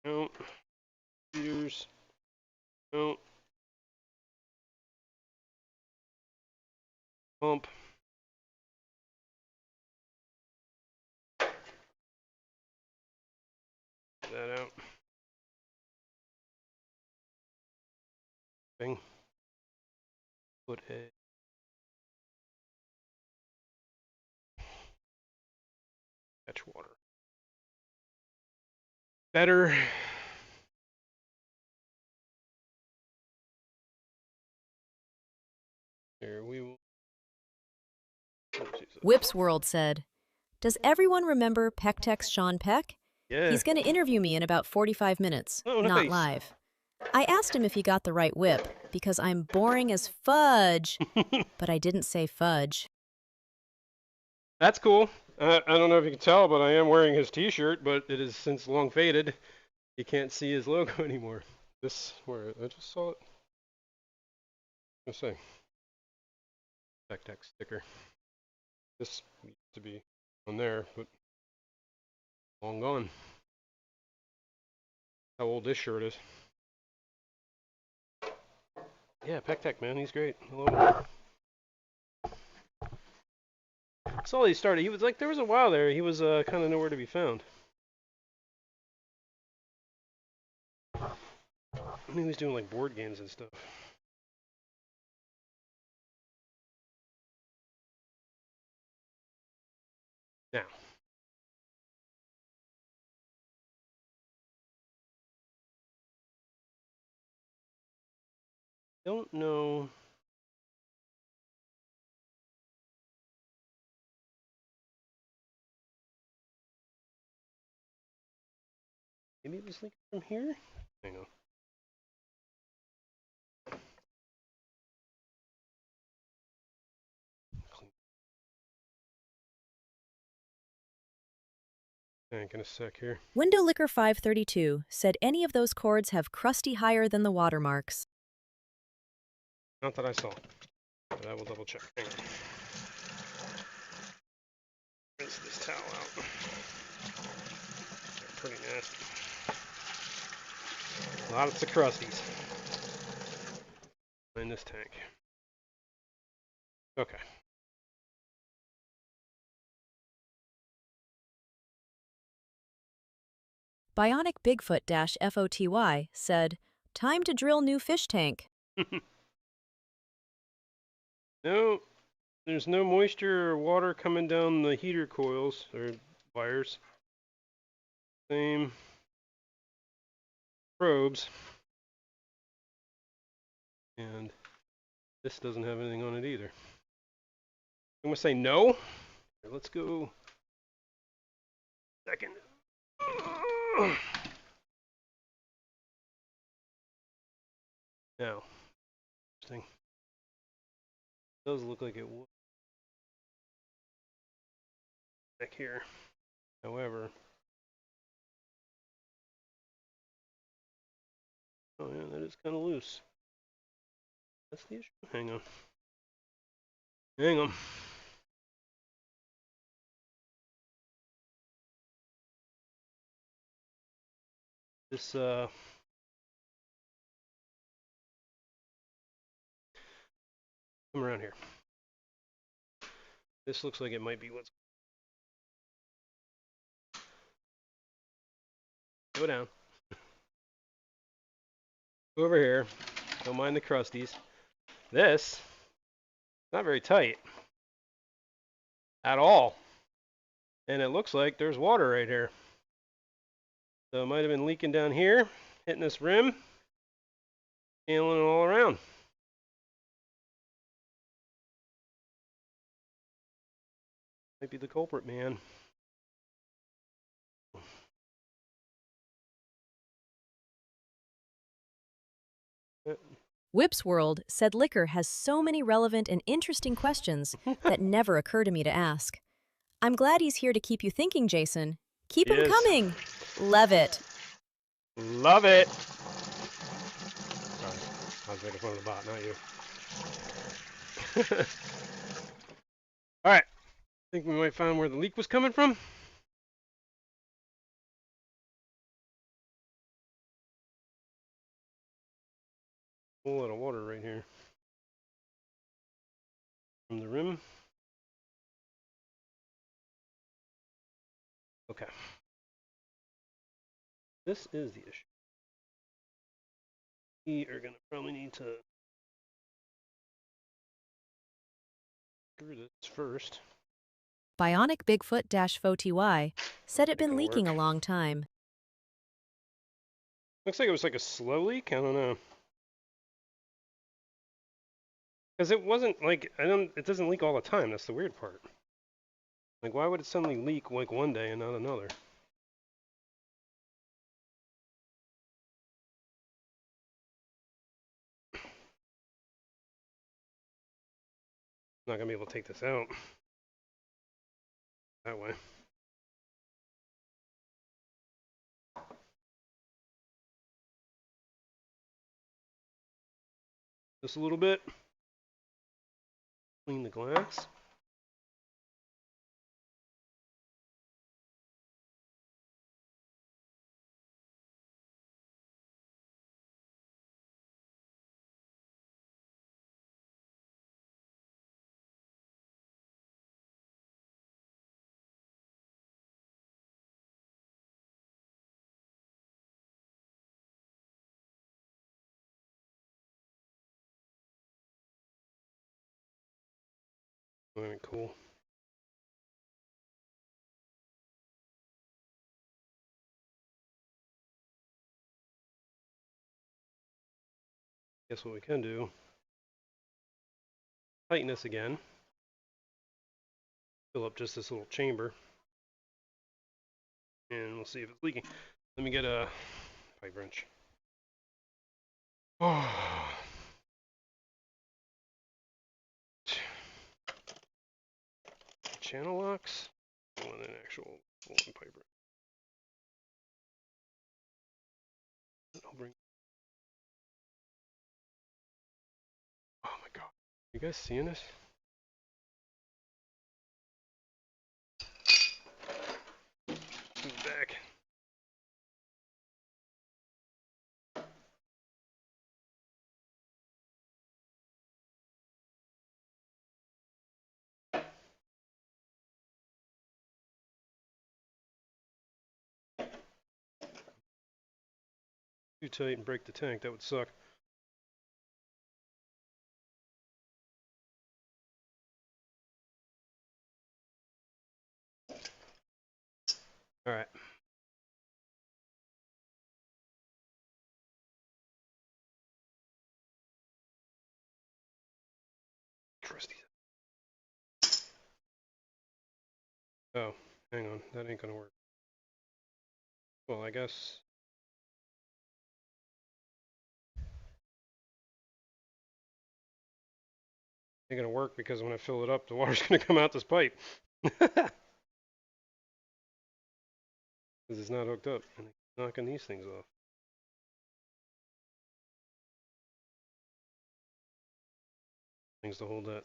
Speaker 1: Out. Feeders. Out. Pump. Get that out. Thing. Put a catch water. Better. Here we will.
Speaker 4: Whips World said, "Does everyone remember Peck Sean Peck?
Speaker 1: Yeah.
Speaker 4: He's going to interview me in about 45 minutes,
Speaker 1: Oh,
Speaker 4: not
Speaker 1: nice.
Speaker 4: live." I asked him if he got the right whip, because I'm boring as fudge, but I didn't say fudge.
Speaker 1: That's cool. I don't know if you can tell, but I am wearing his t-shirt, but it is since long faded. You can't see his logo anymore. This, where, I just saw it. Let's say. Tech sticker. This used to be on there, but long gone. How old this shirt is. Yeah, Tech, man, he's great. I love him. That's all he started. He was like, there was a while there, he was kind of nowhere to be found. And he was doing like board games and stuff. Now. Don't know. Maybe it was leaking from here? Hang on. Tank in a sec here.
Speaker 4: Window Licker 532 said any of those cords have crusty higher than the watermarks.
Speaker 1: Not that I saw, but I will double check. Hang on. Rinse this towel out. They're pretty nasty. Lots of crusties in this tank. Okay.
Speaker 4: Bionic Bigfoot-FOTY said, "Time to drill new fish tank."
Speaker 1: No, there's no moisture or water coming down the heater coils or wires. Same probes. And This doesn't have anything on it either. I'm gonna say no. Let's go. Second. Now, interesting. Does look like it would back here. However, oh yeah, that is kind of loose. That's the issue. Hang on. Hang on. This come around here. This looks like it might be what's. Go down. Over here. Don't mind the crusties. This, not very tight. At all. And it looks like there's water right here. So it might have been leaking down here, hitting this rim, handling it all around. Might be the culprit, man.
Speaker 4: Whip's World said liquor has so many relevant and interesting questions that never occur to me to ask. I'm glad he's here to keep you thinking, Jason. Keep him coming. Love it.
Speaker 1: Love it. Sorry, I was making fun of the bot, not you. All right, I think we might find where the leak was coming from. A whole lot of water right here from the rim. Okay. This is the issue. We are going to probably need to screw this first.
Speaker 4: Bionic Bigfoot-FoTY said it'd been leaking a long time.
Speaker 1: Looks like it was like a slow leak. I don't know. Because it wasn't like, it doesn't leak all the time. That's the weird part. Like, why would it suddenly leak like one day and not another? Not gonna be able to take this out that way. Just a little bit. Clean the glass. Alright, cool. Guess what we can do? Tighten this again. Fill up just this little chamber. And we'll see if it's leaking. Let me get a pipe wrench. Oh. Channel locks. I want an actual rolling pipe wrench. I'll bring. Oh my god. You guys seeing this? Back. Too tight and break the tank, that would suck. Alright. Trusty. Oh, hang on. That ain't gonna work. Well, I guess. Ain't gonna work because when I fill it up, the water's gonna come out this pipe. Because it's not hooked up. And it's knocking these things off. Things to hold that.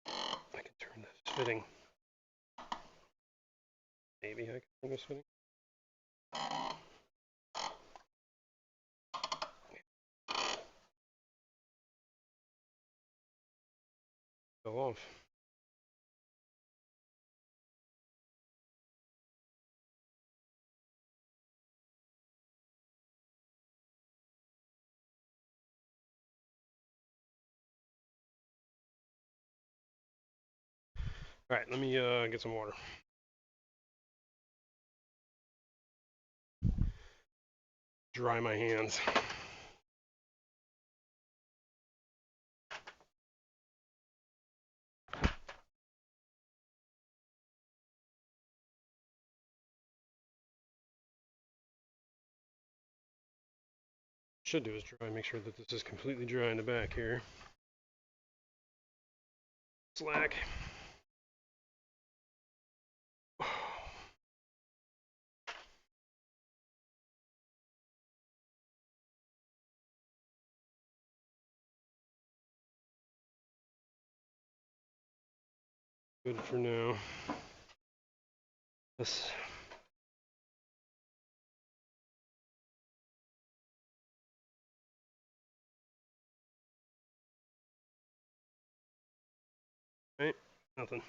Speaker 1: I can turn this fitting. Maybe I can turn this fitting. Fell off. Alright, let me get some water. Dry my hands. Should do is dry, make sure that this is completely dry in the back here. Slack. Good for now. This. Right? Nothing.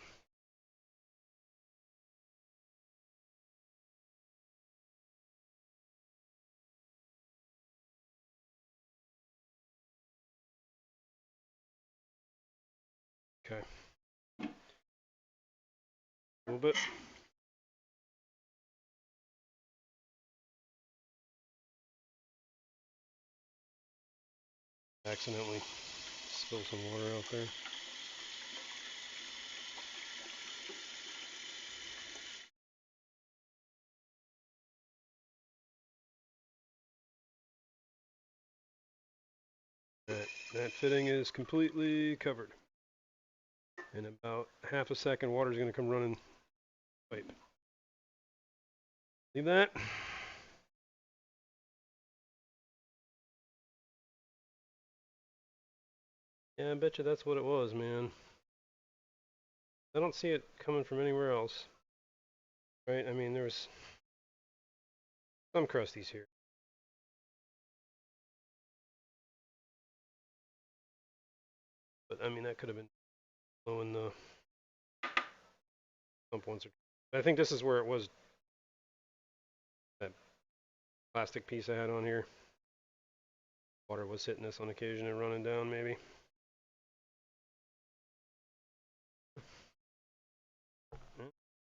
Speaker 1: Okay. A little bit. Accidentally spill some water out there. That fitting is completely covered. In about half a second, water's going to come running pipe. See that? Yeah, I bet you that's what it was, man. I don't see it coming from anywhere else. Right? I mean, there's some crusties here. But, I mean, that could have been blowing the pump once or twice. I think this is where it was. That plastic piece I had on here. Water was hitting this on occasion and running down, maybe.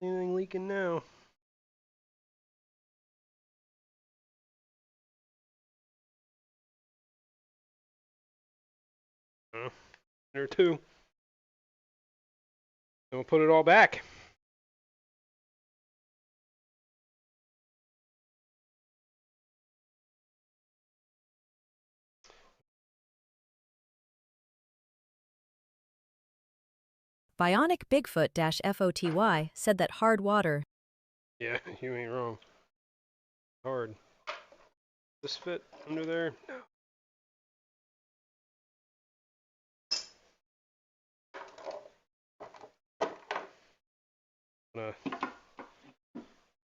Speaker 1: Anything leaking now? Or two. And we'll put it all back.
Speaker 4: Bionic Bigfoot-FOTY said that hard water.
Speaker 1: Yeah, you ain't wrong. Hard. This fit under there? No. Gonna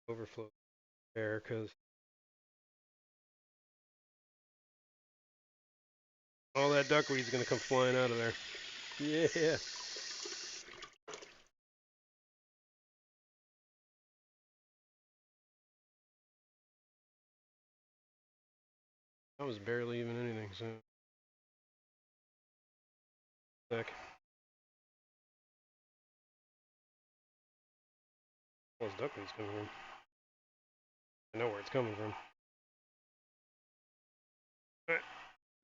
Speaker 1: overflow air because all that duckweed's gonna come flying out of there. Yeah. That was barely even anything, so. Sec. Where's duckweed's coming from? I know where it's coming from. Alright,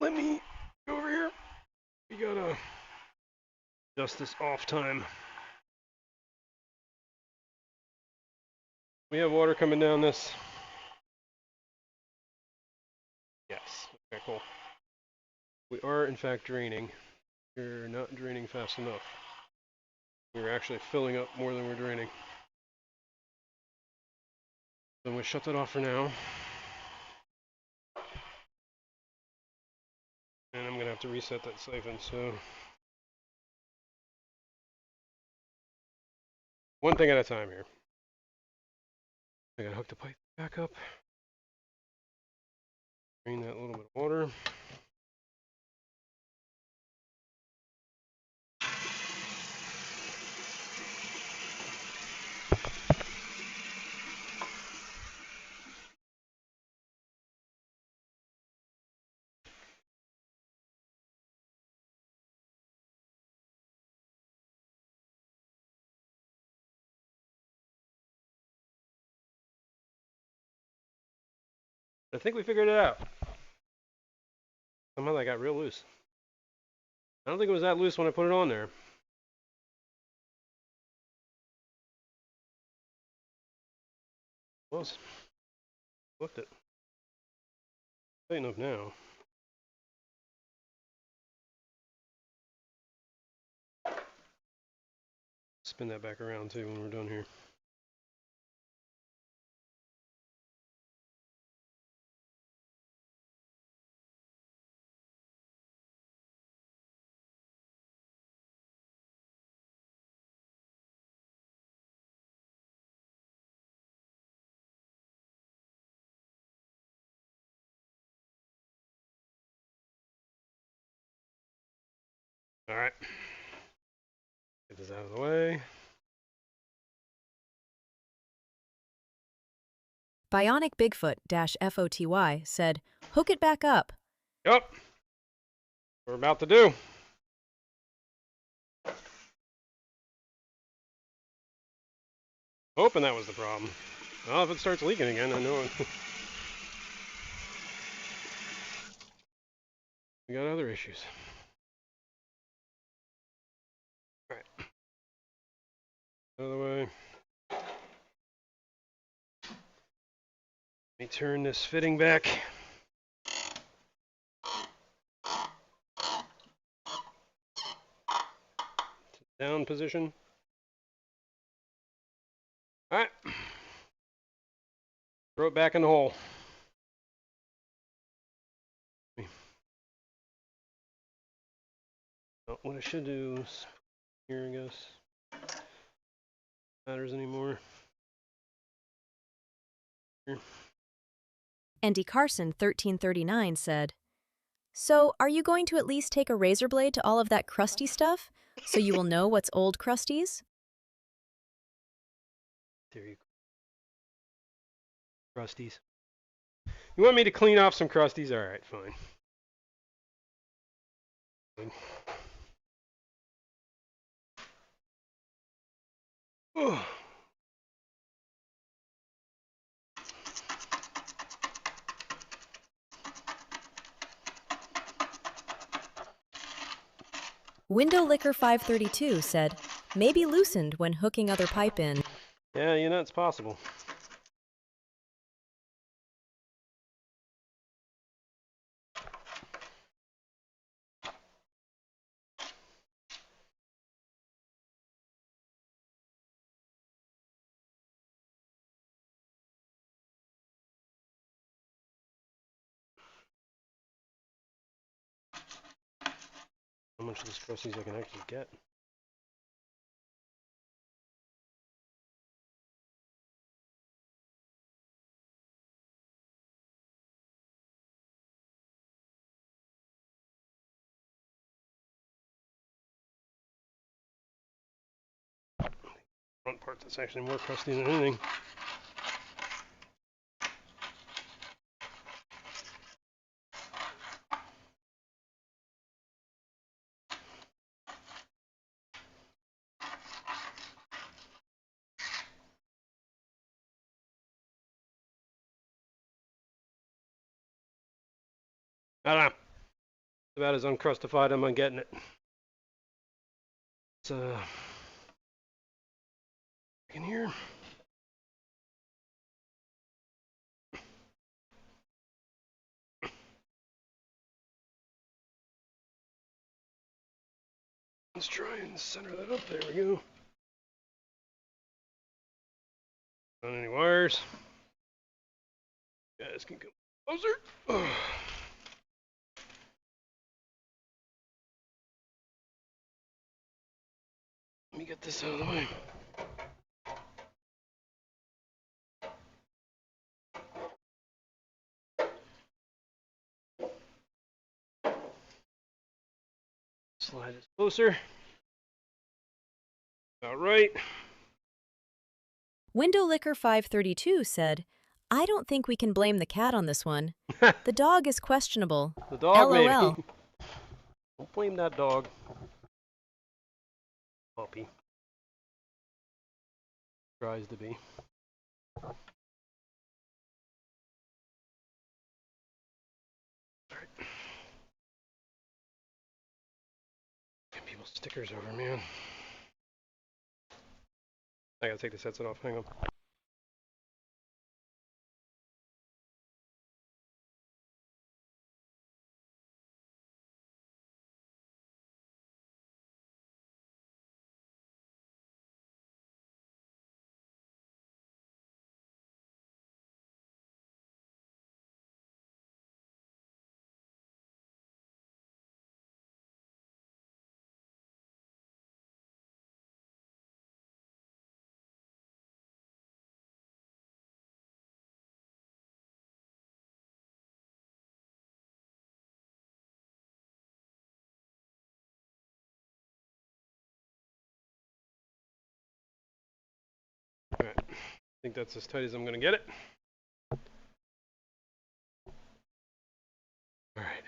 Speaker 1: let me go over here. We gotta adjust this off time. We have water coming down this. Yes. Okay, cool. We are, in fact, draining. We're not draining fast enough. We're actually filling up more than we're draining. So I'm going to shut that off for now. And I'm going to have to reset that siphon, so... One thing at a time here. I got to hook the pipe back up. Drain that little bit of water. I think we figured it out. Somehow that got real loose. I don't think it was that loose when I put it on there. Well, looked it. Tight enough now. Spin that back around too when we're done here. All right. Get this out of the way.
Speaker 4: Bionic Bigfoot-FOTY said, hook it back up.
Speaker 1: Yup. We're about to do. Hoping that was the problem. Well, if it starts leaking again, I know it. We got other issues. All right. Out of the way. Let me turn this fitting back. Down position. All right. Throw it back in the hole. Oh, what I should do is here, I guess. Matters anymore. Here.
Speaker 4: Andy Carson 1339 said, so are you going to at least take a razor blade to all of that crusty stuff so you will know what's old crusties?
Speaker 1: There you go. Crusties. You want me to clean off some crusties? All right, fine. Oh.
Speaker 4: Window Licker 532 said, maybe loosened when hooking other pipe in.
Speaker 1: Yeah, you know, it's possible. How much of this crusties I can actually get? Front part that's actually more crusty than anything. I don't know. It's about as uncrustified am I getting it. It's in here. Let's try and center that up. There we go. Not any wires. Guys can come closer. Let me get this out of the way. Slide this closer. All right.
Speaker 4: Window Licker 532 said, I don't think we can blame the cat on this one. The dog is questionable.
Speaker 1: The dog
Speaker 4: LOL.
Speaker 1: maybe. Don't blame that dog. Puppy. Tries to be. Alright. Get people's stickers over, man. I gotta take this headset off. Hang on. Alright. I think that's as tight as I'm gonna get it. Alright.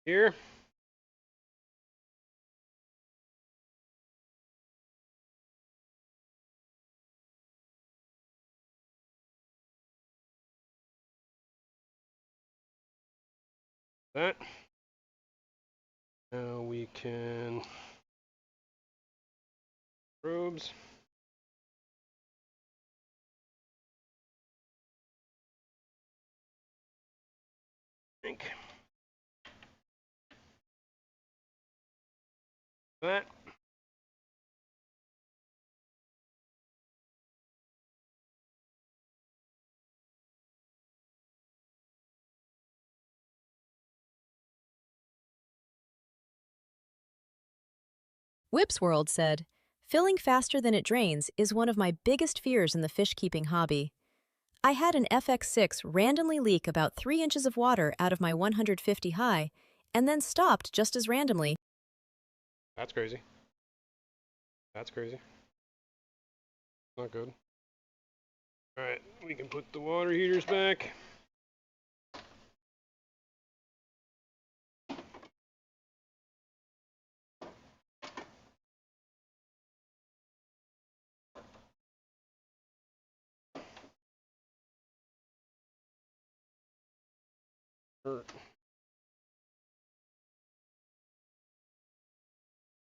Speaker 1: Here. That. Now we can probes. Ink. That.
Speaker 4: Whips World said, filling faster than it drains is one of my biggest fears in the fish keeping hobby. I had an FX6 randomly leak about 3 inches of water out of my 150 high, and then stopped just as randomly.
Speaker 1: That's crazy. That's crazy. Not good. Alright, we can put the water heaters back.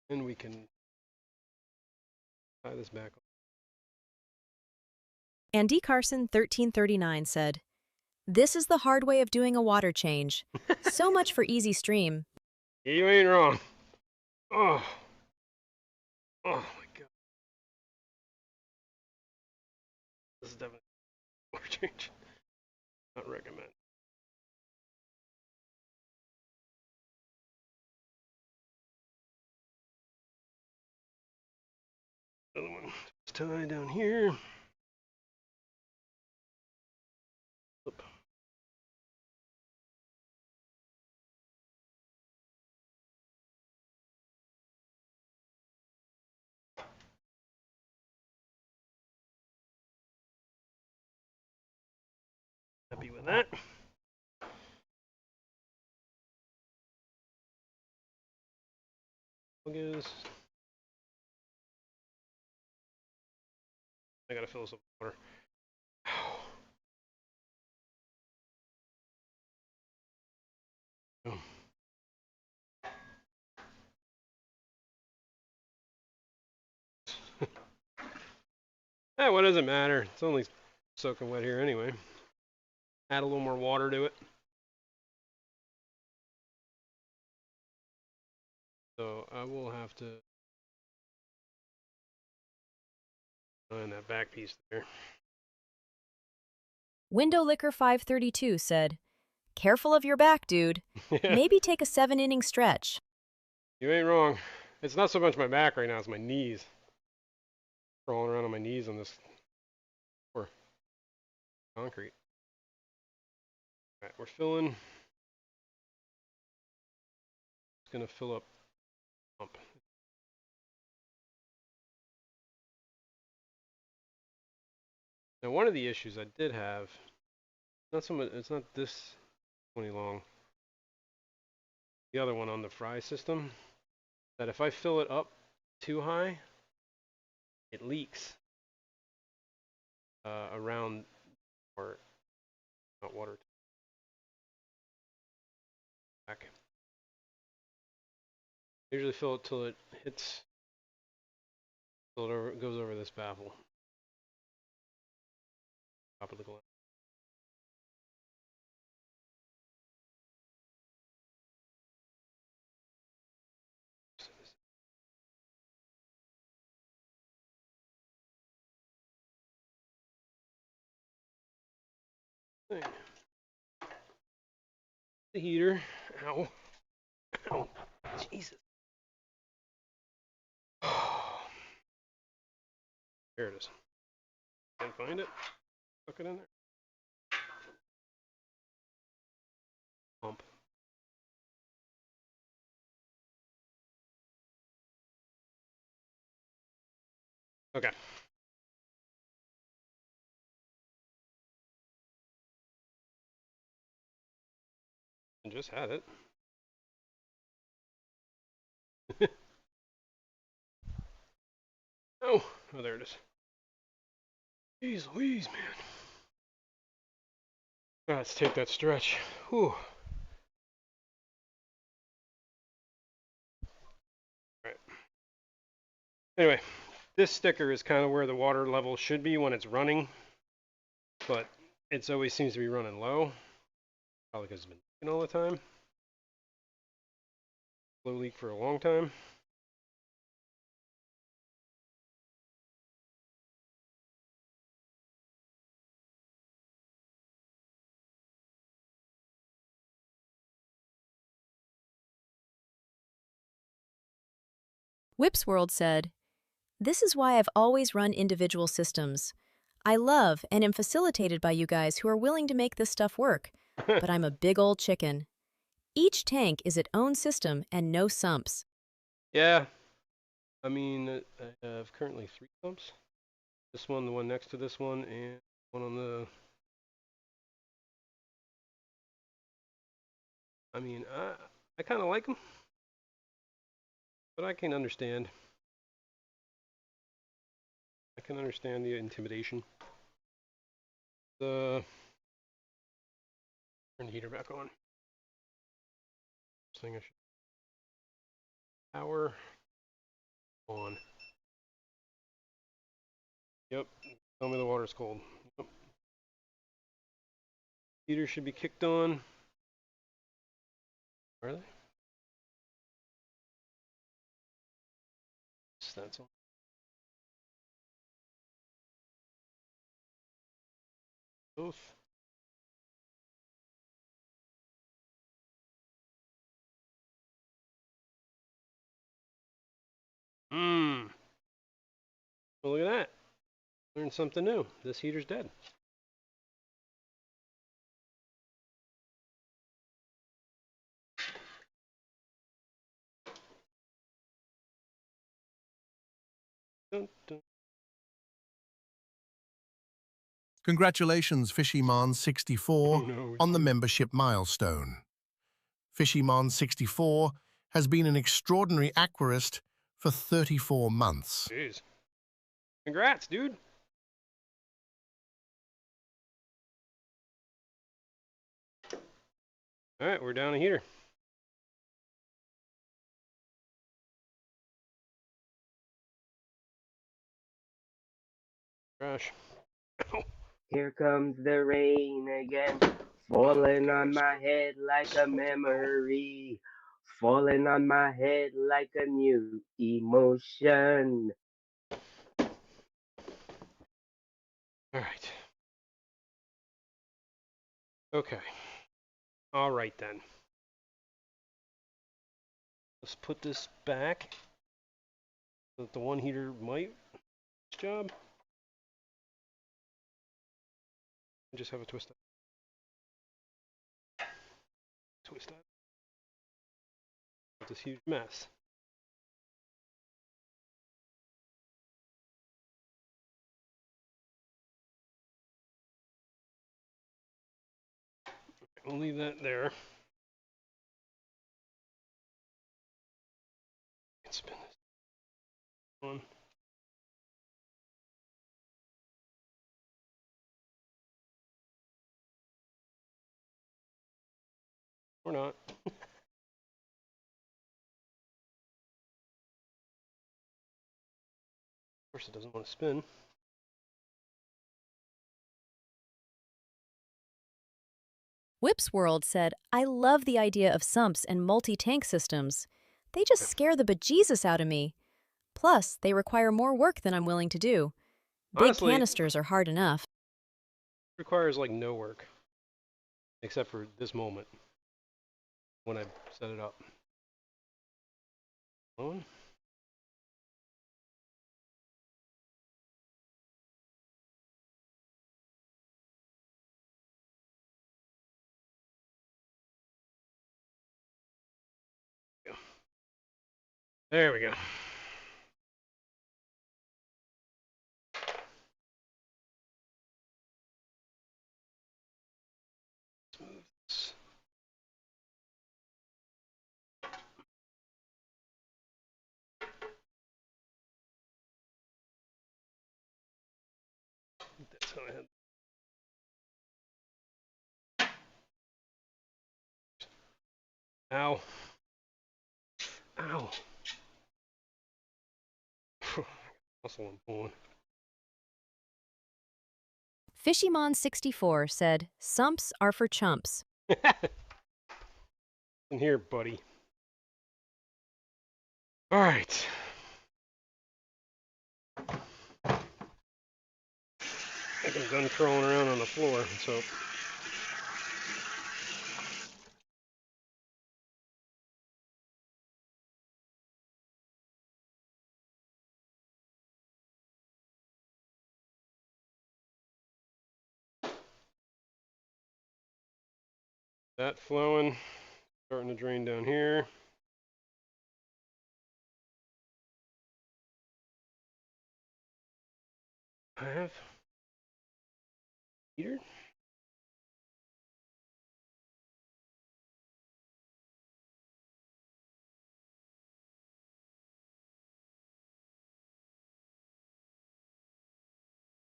Speaker 1: And we can tie this back.
Speaker 4: Andy Carson 1339 said, this is the hard way of doing a water change. So much for easy stream.
Speaker 1: You ain't wrong. Oh. Oh my god. This is definitely a water change. Not recommend. Another one. It's tied down here. Oop. Happy with that. is. I gotta fill this up with water. Oh. What does it matter? It's only soaking wet here anyway. Add a little more water to it. So I will have to find that back piece there.
Speaker 4: Window Licker 532 said, "Careful of your back, dude.
Speaker 1: Yeah,
Speaker 4: Maybe take a 7-inning stretch."
Speaker 1: you ain't wrong. It's not so much my back right now, it's my knees. Crawling around on my knees on this floor. Concrete. Alright, we're filling. It's gonna fill up pump. Now one of the issues I did have, not so much, it's not this 20 long. The other one on the fry system, that if I fill it up too high, it leaks around, or not water. Back. Usually fill it till it hits, till it goes over this baffle. Top of the glass. Thing. The heater. Ow. Ow. Jesus. There it is. Can't find it. Tuck it in there. Pump. Okay. I just had it. Oh, there it is. Jeez Louise, man. Let's take that stretch. Whew. Right. Anyway, this sticker is kind of where the water level should be when it's running, but it always seems to be running low. Probably because it's been leaking all the time. Low leak for a long time.
Speaker 4: Whips World said, "This is why I've always run individual systems. I love and am facilitated by you guys who are willing to make this stuff work, but I'm a big old chicken. Each tank is its own system and no sumps."
Speaker 1: Yeah. I mean, I have currently 3 pumps. This one, the one next to this one, and one on the... I mean, I kind of like them, but I can understand. I can understand the intimidation. Turn the heater back on. This thing I should power on. Yep. Tell me the water's cold. Yep. Heater should be kicked on. Are they? That's on. Both. Mmm. Well, look at that. Learned something new. This heater's dead. Dun, dun.
Speaker 6: Congratulations, Fishymon64,
Speaker 1: Oh no.
Speaker 6: on the membership milestone. Fishymon64 has been an extraordinary aquarist for 34 months.
Speaker 1: Jeez. Congrats, dude. All right, we're down a heater. Gosh.
Speaker 8: Here comes the rain again, falling on my head like a memory, falling on my head like a new emotion.
Speaker 1: All right. Okay. All right then. Let's put this back so that the one heater might job. Just have a twist that. Twist that. It's this huge mess. We'll leave that there. Can spin this on. Or not. Of course it doesn't want to spin.
Speaker 4: Whip's World said, I love the idea of sumps and multi-tank systems. They just scare the bejesus out of me. Plus, they require more work than I'm willing to do. Big
Speaker 1: Honestly,
Speaker 4: canisters are hard enough.
Speaker 1: requires like no work. Except for this moment. When I set it up. On. There we go. Smooth this. That's how I had. Ow. Ow. Muscle I'm pulling.
Speaker 4: Fishymon64 said, sumps are for chumps.
Speaker 1: In here, buddy. All right. I think I'm done crawling around on the floor, so. That flowing, starting to drain down here. I have heater.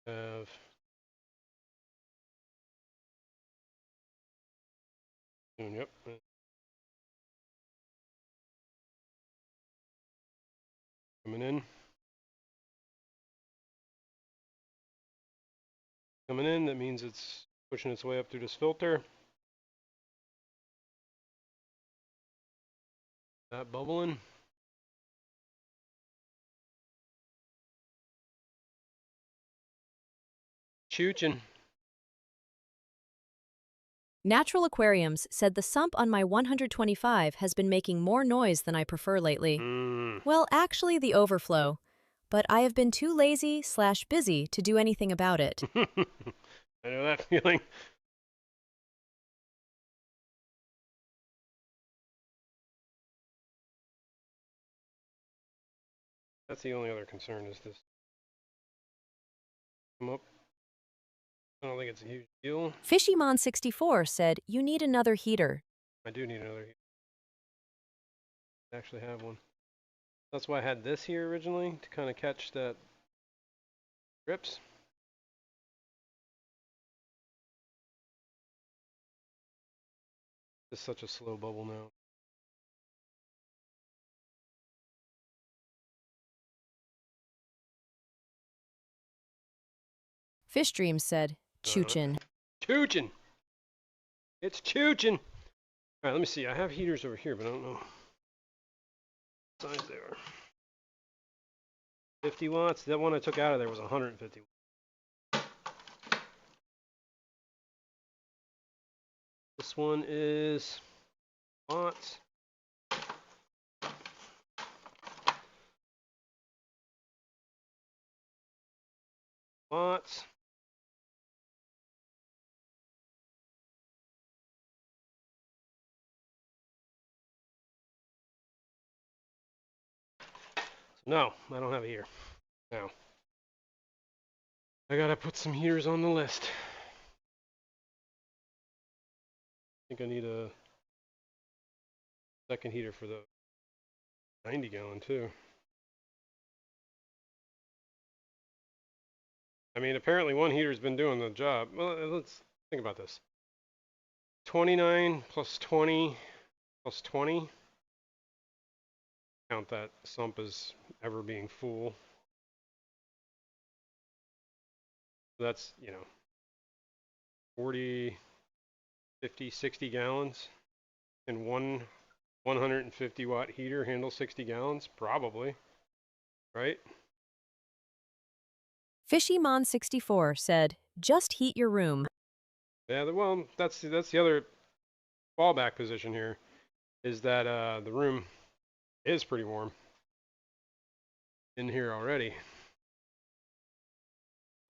Speaker 1: Have yep. Coming in. Coming in, that means it's pushing its way up through this filter. That bubbling. Chooching.
Speaker 4: Natural Aquariums said the sump on my 125 has been making more noise than I prefer lately. Well, actually the overflow. But I have been too lazy/busy to do anything about it.
Speaker 1: I know that feeling. That's the only other concern is this. Come up. I don't think it's a huge deal.
Speaker 4: Fishymon64 said, you need another heater.
Speaker 1: I do need another. I actually have one. That's why I had this here originally, to kind of catch that drips. It's such a slow bubble now.
Speaker 4: Fish Dreams said, Choochin.
Speaker 1: Choochin! It's choochin! Alright, let me see. I have heaters over here, but I don't know what size they are. 50 watts. That one I took out of there was 150 watts. This one is watts. Watts. No, I don't have a heater. No. I gotta put some heaters on the list. I think I need a second heater for the 90 gallon too. I mean, apparently one heater's been doing the job. Well, let's think about this. 29 plus 20 plus 20. Count that sump as ever being full. That's, 40, 50, 60 gallons. And one 150 watt heater handle 60 gallons? Probably. Right?
Speaker 4: Fishymon64 said, just heat your room.
Speaker 1: Yeah, well, that's the other fallback position here, is that the room is pretty warm in here already.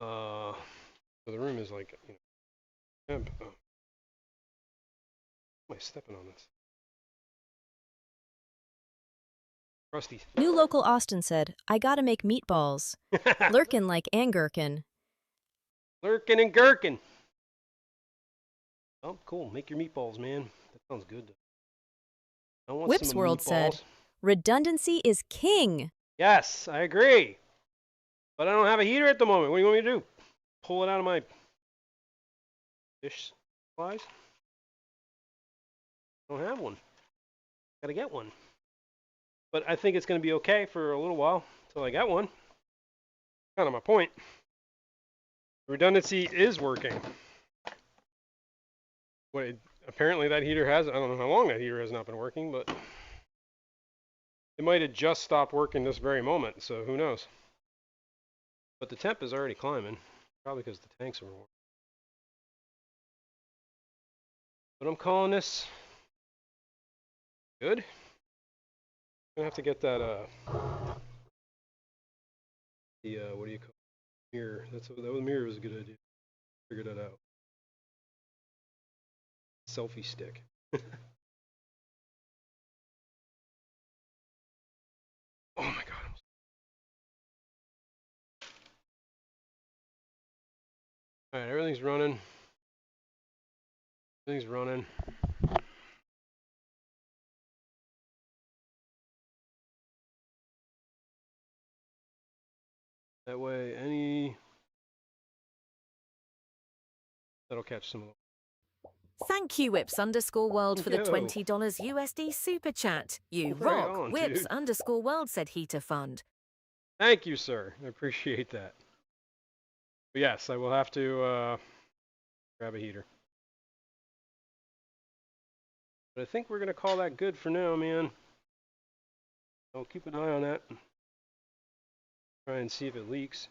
Speaker 1: So the room is like, temp. Oh. Am I stepping on this? Rusty.
Speaker 4: New Local Austin said, I gotta make meatballs. Lurkin like Angurkin.
Speaker 1: Lurkin and gherkin. Oh, cool. Make your meatballs, man. That sounds good. I want
Speaker 4: Whips
Speaker 1: some
Speaker 4: World
Speaker 1: meatballs.
Speaker 4: said, redundancy is king.
Speaker 1: Yes, I agree. But I don't have a heater at the moment. What do you want me to do? Pull it out of my fish supplies? I don't have one. Gotta get one. But I think it's going to be okay for a little while until I get one. Kind of my point. Redundancy is working. Apparently that heater has, I don't know how long that heater has not been working, but it might have just stopped working this very moment, so who knows. But the temp is already climbing, probably because the tanks are warm. But I'm calling this good. I'm gonna have to get that what do you call it? Mirror. That mirror was a good idea. Figured that out. Selfie stick. Oh my god. Alright, everything's running. Everything's running. That way, that'll catch some of them.
Speaker 5: Thank you, Whips_World, for the
Speaker 1: Yo.
Speaker 5: $20 USD super chat. You
Speaker 1: Right
Speaker 5: rock.
Speaker 1: on, dude.
Speaker 5: Whips_World said heater fund.
Speaker 1: Thank you, sir. I appreciate that. But yes, I will have to grab a heater. But I think we're gonna call that good for now, man. I'll keep an eye on that. Try and see if it leaks.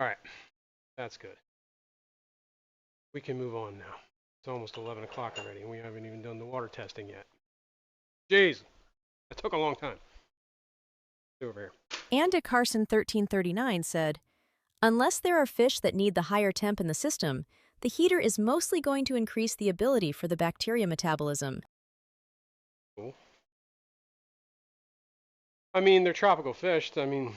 Speaker 1: Alright. That's good. We can move on now. It's almost 11 o'clock already, and we haven't even done the water testing yet. Jeez. That took a long time. Over here.
Speaker 4: Anda Carson 1339 said, unless there are fish that need the higher temp in the system, the heater is mostly going to increase the ability for the bacteria metabolism.
Speaker 1: Cool. I mean, they're tropical fish. I mean,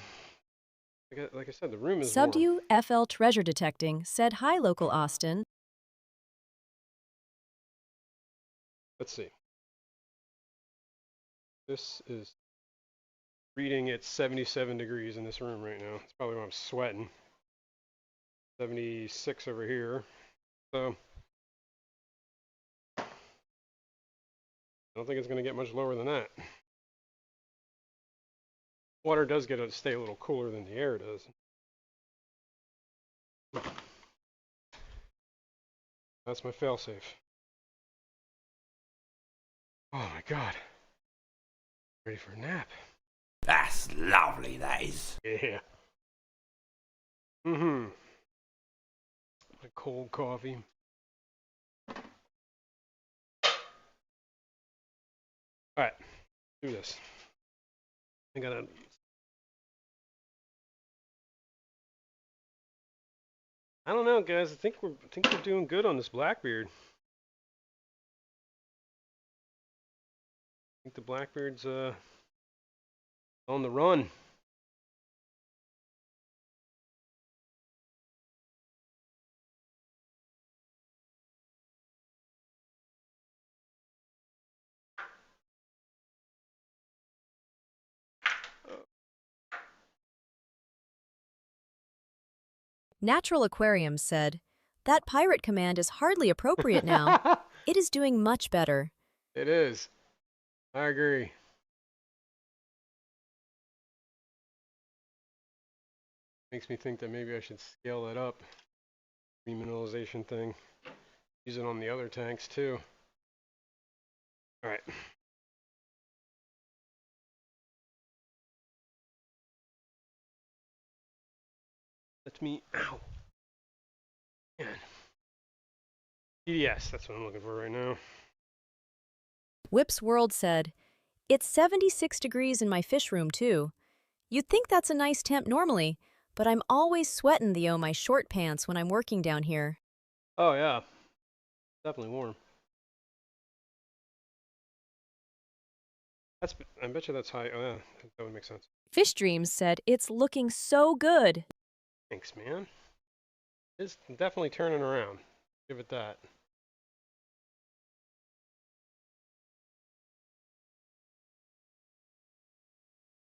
Speaker 1: Like I said, the room is warm.
Speaker 4: SubUFL Treasure Detecting said, "Hi, local Austin."
Speaker 1: Let's see. This is reading at 77 degrees in this room right now. That's probably why I'm sweating. 76 over here. So I don't think it's going to get much lower than that. Water does get to stay a little cooler than the air does. That's my failsafe. Oh my god. Ready for a nap.
Speaker 2: That's lovely, that is.
Speaker 1: Yeah. Mm-hmm. A cold coffee. Alright. Do this. I gotta... I don't know, guys. I think we're doing good on this Blackbeard. I think the Blackbeard's on the run.
Speaker 4: Natural Aquarium said, "That pirate command is hardly appropriate now. It is doing much better."
Speaker 1: It is. I agree. Makes me think that maybe I should scale that up. Remineralization thing. Use it on the other tanks too. Alright. Let me... Ow! Man. TDS, that's what I'm looking for right now.
Speaker 4: Whip's World said, "It's 76 degrees in my fish room, too. You'd think that's a nice temp normally, but I'm always sweating my short pants when I'm working down here."
Speaker 1: Oh yeah. Definitely warm. I bet you that's high. Oh yeah, that would make sense.
Speaker 4: Fish Dreams said, "It's looking so good."
Speaker 1: Thanks, man. It's definitely turning around. Give it that.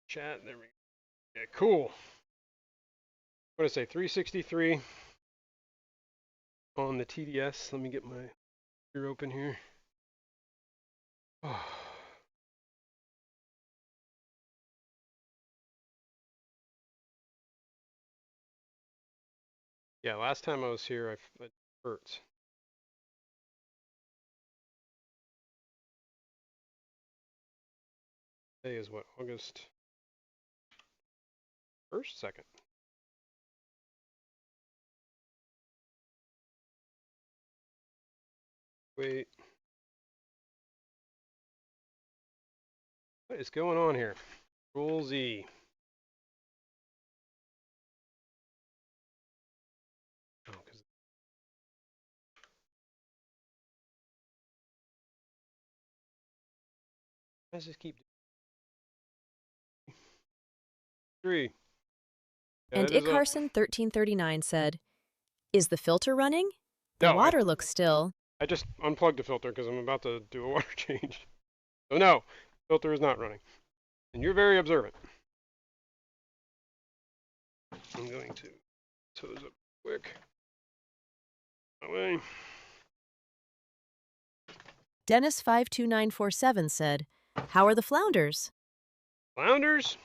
Speaker 1: Chat, there we go. Yeah, cool. What did I say? 363 on the TDS. Let me get my ear open here. Oh. Yeah, last time I was here, it hurts. Today is what, August 1st, 2nd? Wait. What is going on here? Control Z. Oh, because let's just keep 3. Yeah,
Speaker 4: And
Speaker 1: it is up.
Speaker 4: Icarson1339 said, "Is the filter running? The
Speaker 1: No,
Speaker 4: water looks still."
Speaker 1: I just unplugged the filter because I'm about to do a water change. So no, filter is not running. And you're very observant. I'm going to toes up quick. That way.
Speaker 4: Dennis52947 said, "How are the flounders?"
Speaker 1: Flounders?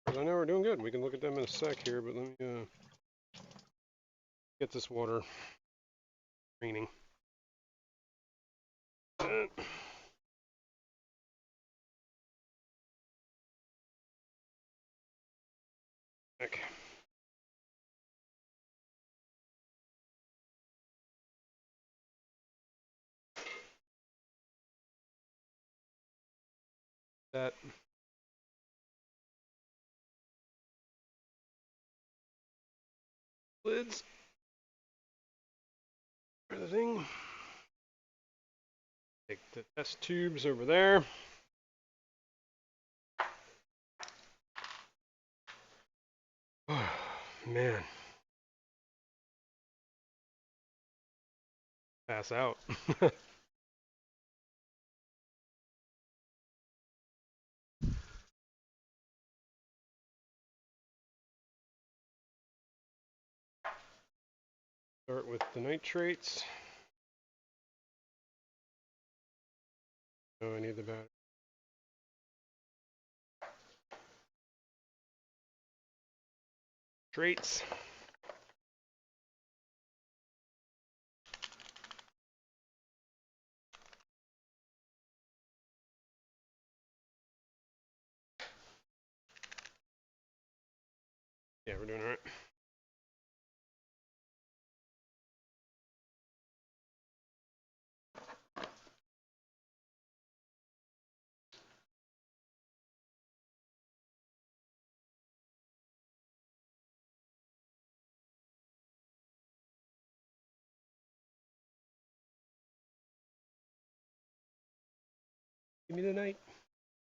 Speaker 1: I know we're doing good. We can look at them in a sec here, but let me get this water raining. Okay. That. Lids. Everything. Take the test tubes over there. man. Pass out. Start with the nitrates. Oh, I need the battery. Traits. Yeah, we're doing all right. Give me the night.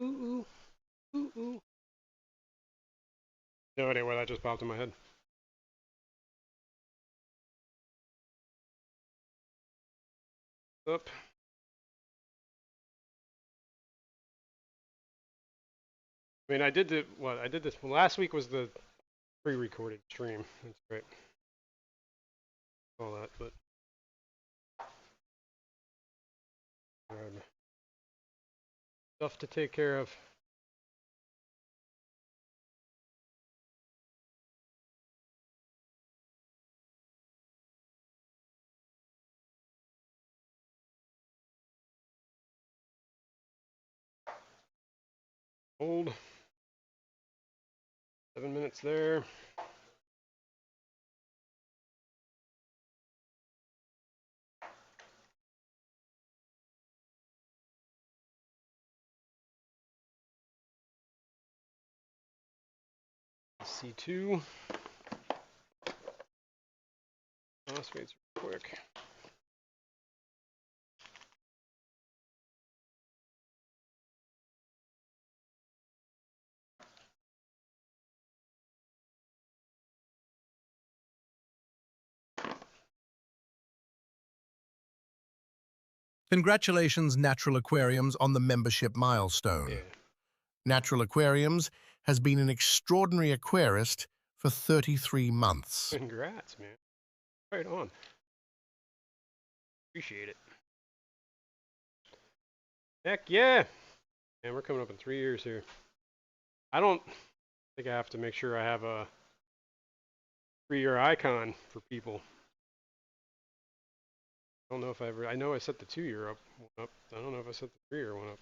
Speaker 1: Ooh, ooh, ooh, ooh. No idea why that just popped in my head. Up. I mean, I did the what? I did this last week was the pre-recorded stream. That's right. All that, but stuff to take care of. Hold. 7 minutes there. C2. Phosphates real quick.
Speaker 6: Congratulations, Natural Aquariums, on the membership milestone.
Speaker 1: Yeah.
Speaker 6: Natural Aquariums has been an extraordinary aquarist for 33 months.
Speaker 1: Congrats, man. Right on. Appreciate it. Heck yeah. Man, we're coming up in 3 years here. I don't think I have to make sure I have a 3-year icon for people. I don't know if I ever. I know I set the 2-year up. I don't know if I set the 3-year one up,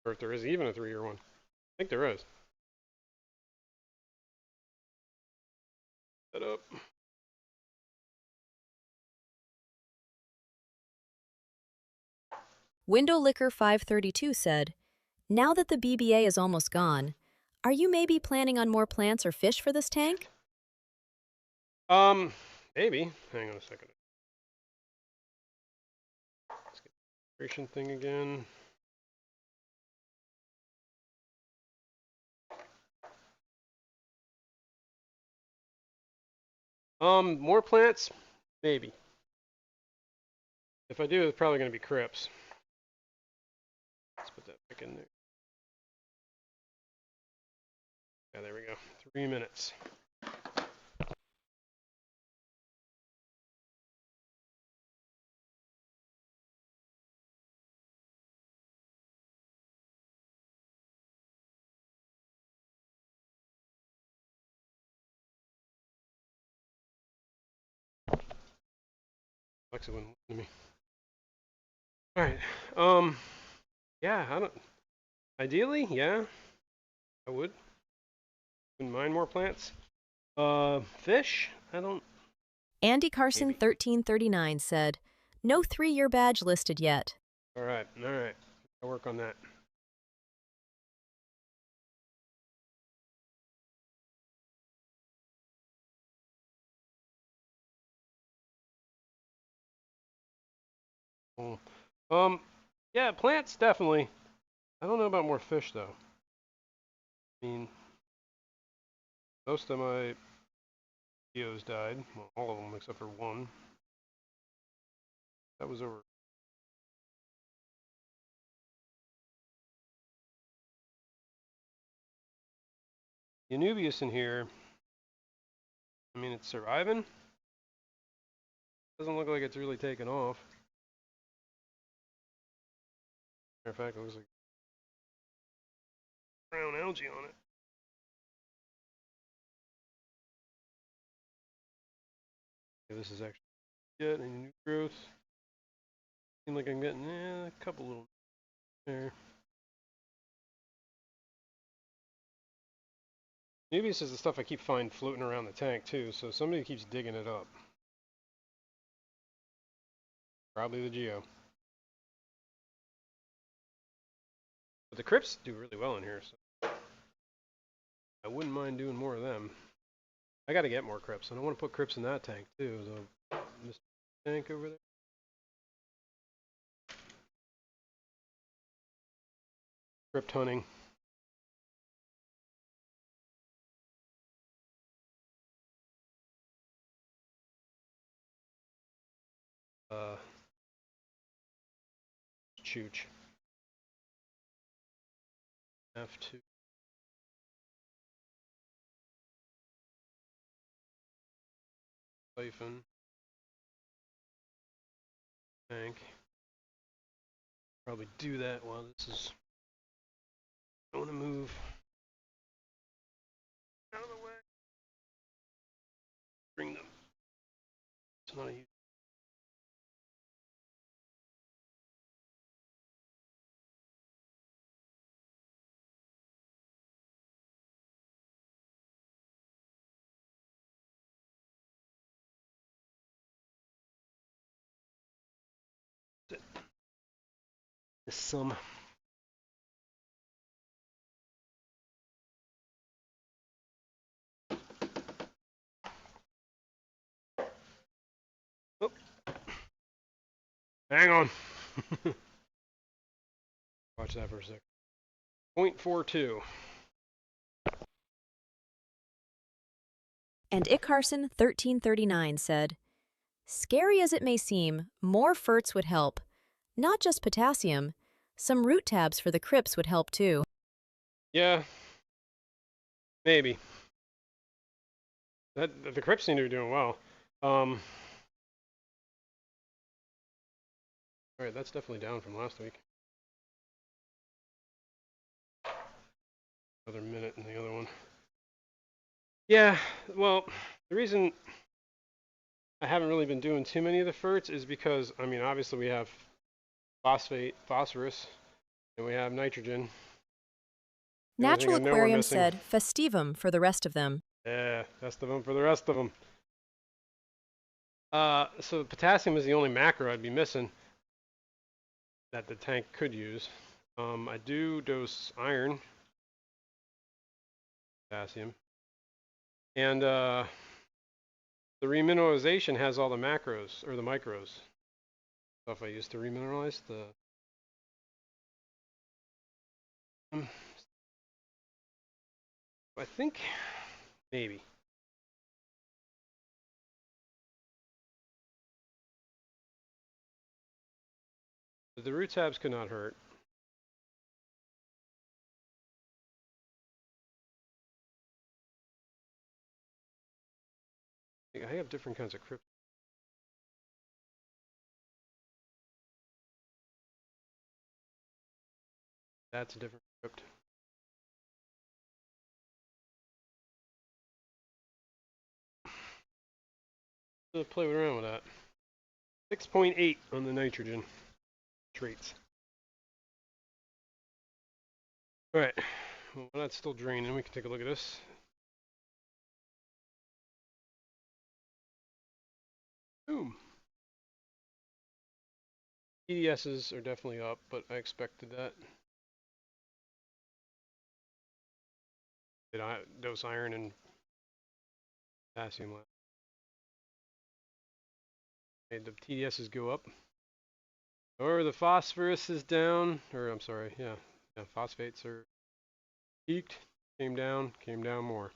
Speaker 1: or if there is even a 3-year one. I think there is. Set up.
Speaker 4: Window Liquor 532 said, "Now that the BBA is almost gone, are you maybe planning on more plants or fish for this tank?"
Speaker 1: Maybe. Hang on a second. Let's get the creation thing again. More plants? Maybe. If I do, it's probably going to be crypts. Let's put that back in there. Yeah, there we go. 3 minutes. Alexa wouldn't listen to me. All right. Yeah, I don't. Ideally, yeah, I would. Wouldn't mind more plants. Fish? I don't.
Speaker 4: Andy Carson
Speaker 1: Maybe.
Speaker 4: 1339 said, "No 3-year badge listed yet."
Speaker 1: All right. I'll work on that. Cool. Yeah, plants definitely. I don't know about more fish though. I mean, most of my Geos died. Well, all of them except for one. That was over. The Anubius in here, I mean, it's surviving. Doesn't look like it's really taken off. Matter of fact, it looks like brown algae on it. Okay, this is actually good. Any new growth? Seems like I'm getting a couple little there. Anubius is the stuff I keep finding floating around the tank too, so somebody keeps digging it up. Probably the Geo. But the crypts do really well in here, so I wouldn't mind doing more of them. I gotta get more crypts, and I want to put crypts in that tank too. So this tank over there. Crypt hunting. Chooch. F2. Siphon. Tank. Probably do that while this is. I want to move out of the way. Bring them. It's not a huge. Some. Oh. Hang on. Watch that for a sec. 0.42.
Speaker 4: And Ickarson1339 said, "Scary as it may seem, more ferts would help. Not just potassium. Some root tabs for the crypts would help too."
Speaker 1: Yeah. Maybe. The crypts seem to be doing well. Alright, that's definitely down from last week. Another minute in the other one. Yeah, well, the reason I haven't really been doing too many of the ferts is because, I mean, obviously we have phosphorus, and we have nitrogen. The only thing
Speaker 4: Natural
Speaker 1: I know we're
Speaker 4: Aquarium
Speaker 1: missing.
Speaker 4: said, "Festivum for the rest of them."
Speaker 1: Yeah, that's the one for the rest of them. So potassium is the only macro I'd be missing that the tank could use. I do dose iron, potassium, and the remineralization has all the macros, or the micros. Stuff I use to remineralize the... I think, maybe. The root tabs could not hurt. I have different kinds of crypt. That's a different crypt. So play around with that. 6.8 on the nitrogen traits. Alright, well, that's still draining. We can take a look at this. Boom. TDSs are definitely up, but I expected that. Did I dose iron and potassium last? Made the TDSs go up. Or the phosphorus is down, or I'm sorry, yeah, phosphates are peaked, came down more.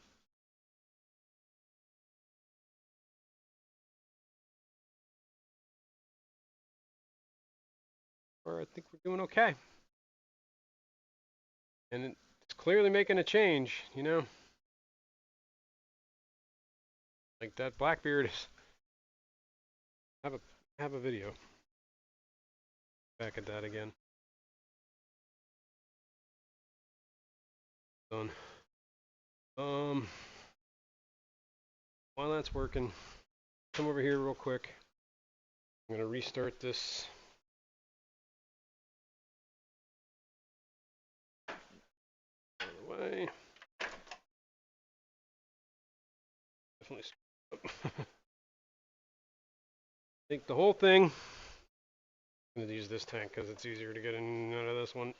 Speaker 1: far, I think we're doing okay. And it's clearly making a change, you know? Like that Blackbeard is... Have a video. Back at that again. Done. While that's working, come over here real quick. I'm gonna restart this. Out of the way. Definitely. Take the whole thing. I'm gonna use this tank because it's easier to get in and out of this one.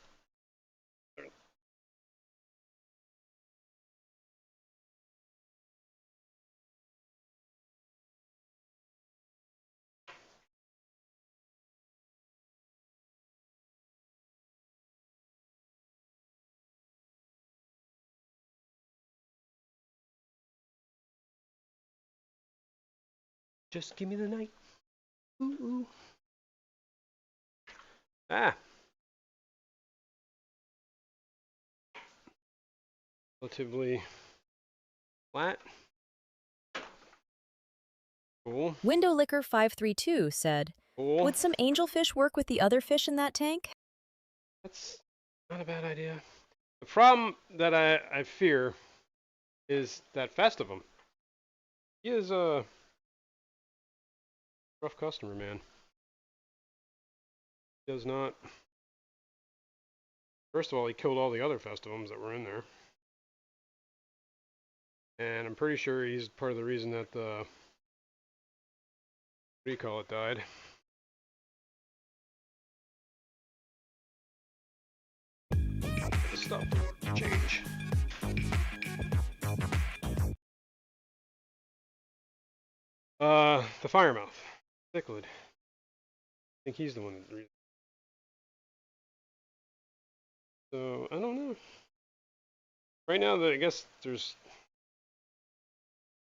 Speaker 1: Just give me the night. Ooh, ooh. Ah. Relatively flat. Cool.
Speaker 4: Window Licker 532 said,
Speaker 1: Cool.
Speaker 4: would some angelfish work with the other fish in that tank?
Speaker 1: That's not a bad idea. The problem that I fear is that Festivum. He is a rough customer, man. He does not. First of all, he killed all the other Festivums that were in there. And I'm pretty sure he's part of the reason that the, what do you call it, died. Stop. Change. The Firemouth. Cichlid. I think he's the one that... So, I don't know. Right now, I guess there's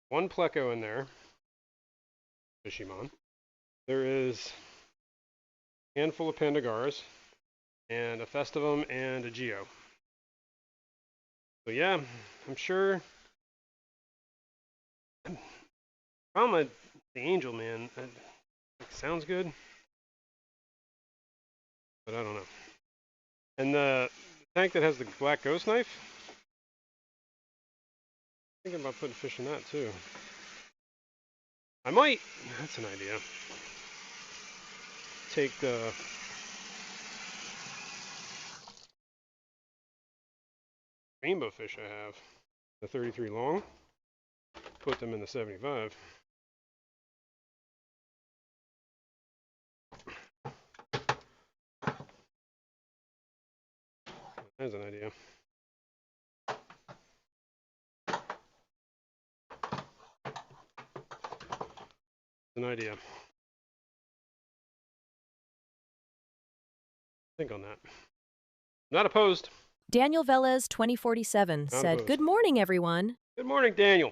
Speaker 1: one Pleco in there. Fishimon. There is a handful of Pandagaras, and a Festivum, and a Geo. So yeah, I'm sure. Problem with the Angel, man, it sounds good, but I don't know. And the tank that has the black ghost knife, I'm thinking about putting fish in that too. I might, that's an idea. Take the rainbow fish I have, the 33 long, put them in the 75. There's an idea. An idea. Think on that. Not opposed.
Speaker 4: Daniel Velez 2047 said,
Speaker 1: opposed.
Speaker 4: good morning, everyone.
Speaker 1: Good morning, Daniel.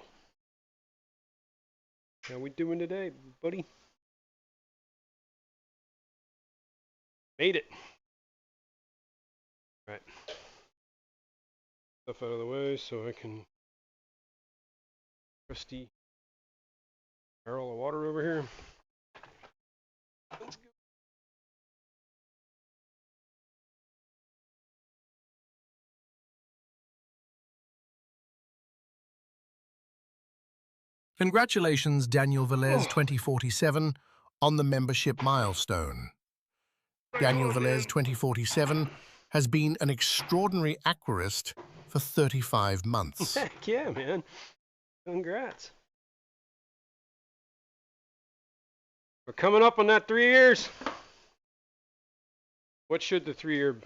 Speaker 1: How we doing today, buddy? Made it. All right. Stuff out of the way so I can crusty barrel of water over here. Let's go.
Speaker 6: Congratulations, Daniel Velez 2047, on the membership milestone. Daniel Velez 2047 has been an extraordinary aquarist for 35 months.
Speaker 1: Heck yeah, man. Congrats. We're coming up on that 3 years. What should the 3-year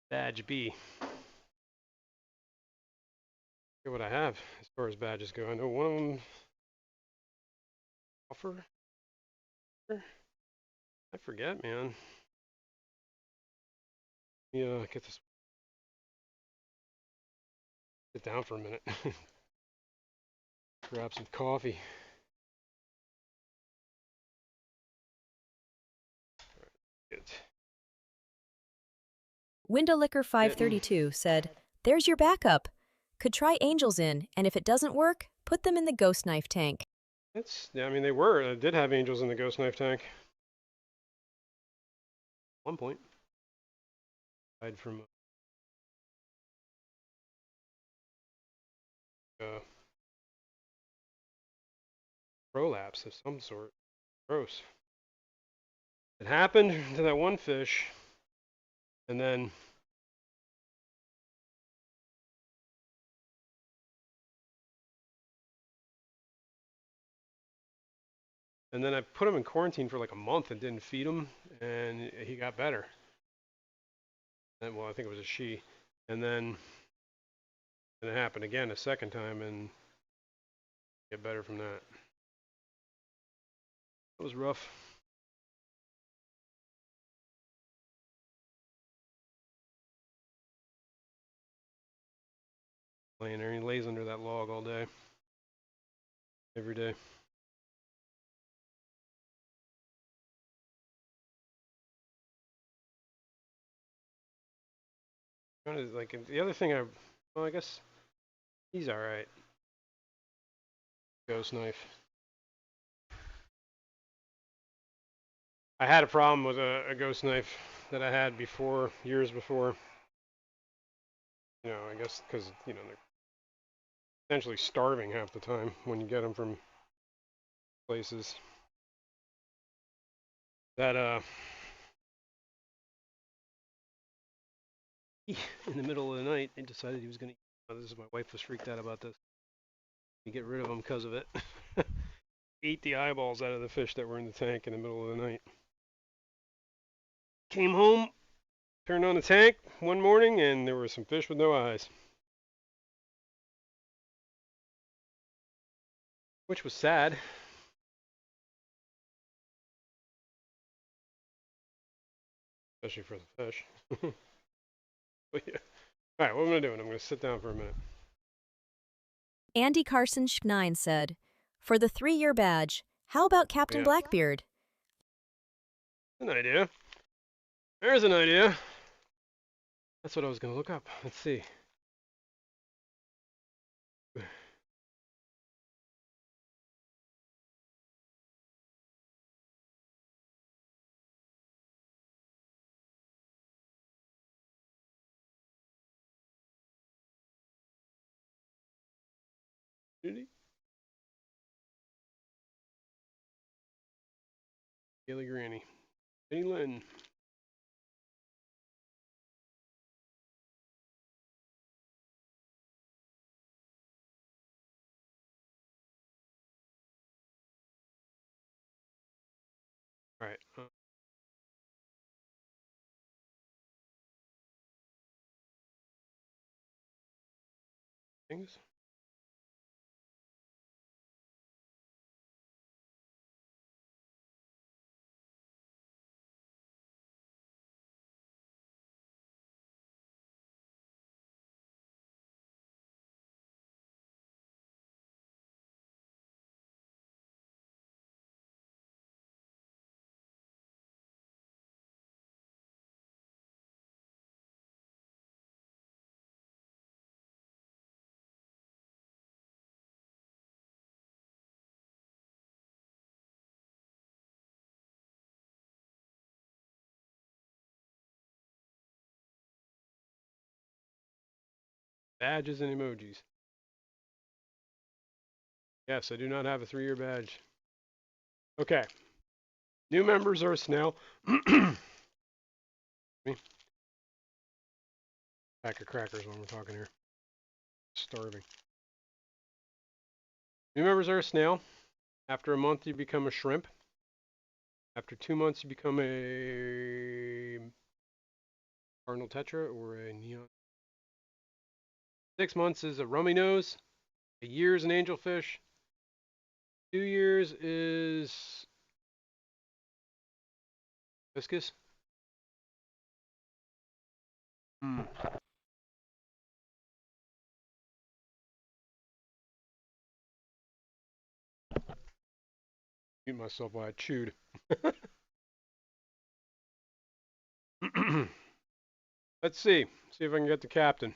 Speaker 1: badge be? Look at what I have as far as badges go. I know one of them offer. I forget, man. Yeah, get this. Sit down for a minute. Grab some coffee. Good.
Speaker 4: Windowlicker 532 said, "There's your backup. Could try angels in, and if it doesn't work, put them in the ghost knife tank."
Speaker 1: Yeah, I mean, they did have angels in the ghost knife tank. At one point. Died from prolapse of some sort. Gross. It happened to that one fish, and then I put him in quarantine for like a month and didn't feed him, and he got better. And, well, I think it was a she. And then it happened again a second time, and get better from that. It was rough. Laying there, he lays under that log all day, every day. Kind of like the other thing well, I guess he's all right. Ghost knife. I had a problem with a ghost knife that I had before, years before. You know, I guess because, you know, they're essentially starving half the time when you get them from places. That, in the middle of the night, he decided he was going to, this is, my wife was freaked out about this. You get rid of them because of it. Ate the eyeballs out of the fish that were in the tank in the middle of the night. Came home, turned on the tank one morning, and there were some fish with no eyes. Which was sad. Especially for the fish. But yeah. Alright, what am I doing? I'm going to sit down for a minute.
Speaker 4: Andy Carson 9 said, "For the 3-year badge, how about Captain Blackbeard?"
Speaker 1: An idea. There's an idea. That's what I was going to look up. Let's see. Gaily Granny. Penny Lynn. Alright. Things. Badges and emojis. Yes, I do not have a 3-year badge. Okay. New members are a snail. Me. Pack of crackers when we're talking here. Starving. New members are a snail. After a month, you become a shrimp. After 2 months, you become a cardinal tetra or a neon. 6 months is a rummy nose. A year is an angelfish. 2 years is viscous. Eat myself while I chewed. Let's see. See if I can get the captain.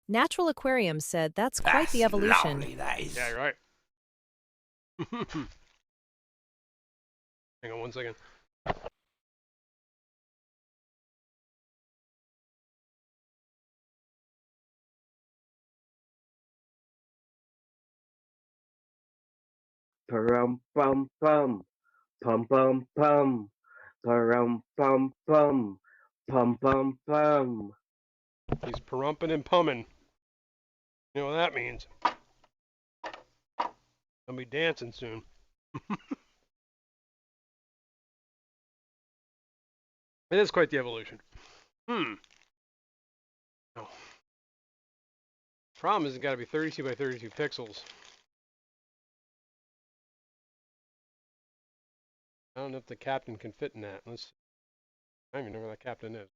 Speaker 4: Natural Aquarium said that's quite the
Speaker 2: That's
Speaker 4: evolution.
Speaker 2: lovely, that is.
Speaker 1: Yeah, you're right. Hang on 1 second.
Speaker 8: Pum pum pum, pum pum pum, pum pum pum, pum pum pum.
Speaker 1: He's perumping and pumming. You know what that means? I'll be dancing soon. It is quite the evolution. Oh. Problem is, it's got to be 32 by 32 pixels. I don't know if the captain can fit in that. I don't even know where that captain is.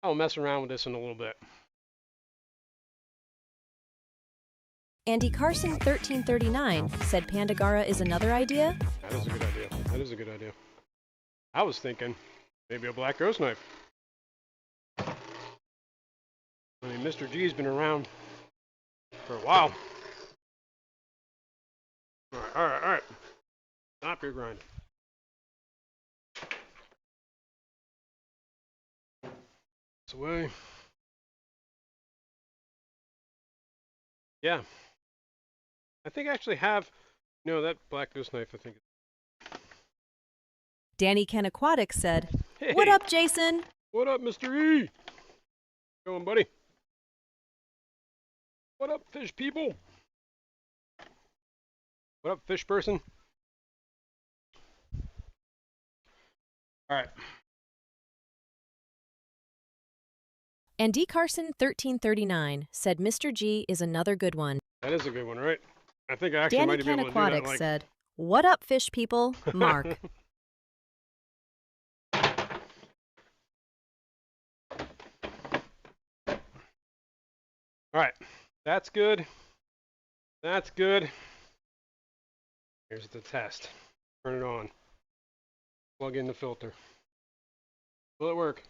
Speaker 1: I'll mess around with this in a little bit.
Speaker 4: Andy Carson 1339 said Pandagara is another idea.
Speaker 1: That is a good idea. That is a good idea. I was thinking maybe a black ghost knife. I mean, Mr. G's been around for a while. All right. Stop your grind. This way. Yeah. I think I actually have, that black ghost knife, I think.
Speaker 4: Danny Ken Aquatic said,
Speaker 1: Hey,
Speaker 4: "What up, Jason?"
Speaker 1: What up, Mr. E? Going, buddy? What up, fish people? What up, fish person? All right.
Speaker 4: Andy Carson 1339 said Mr. G is another good one.
Speaker 1: That is a good one, right? I think I actually
Speaker 4: Danny
Speaker 1: might be
Speaker 4: Ken
Speaker 1: able to do that.
Speaker 4: Aquatic said, "What up, fish people?" Mark.
Speaker 1: All right. That's good. That's good. Here's the test. Turn it on. Plug in the filter. Will it work?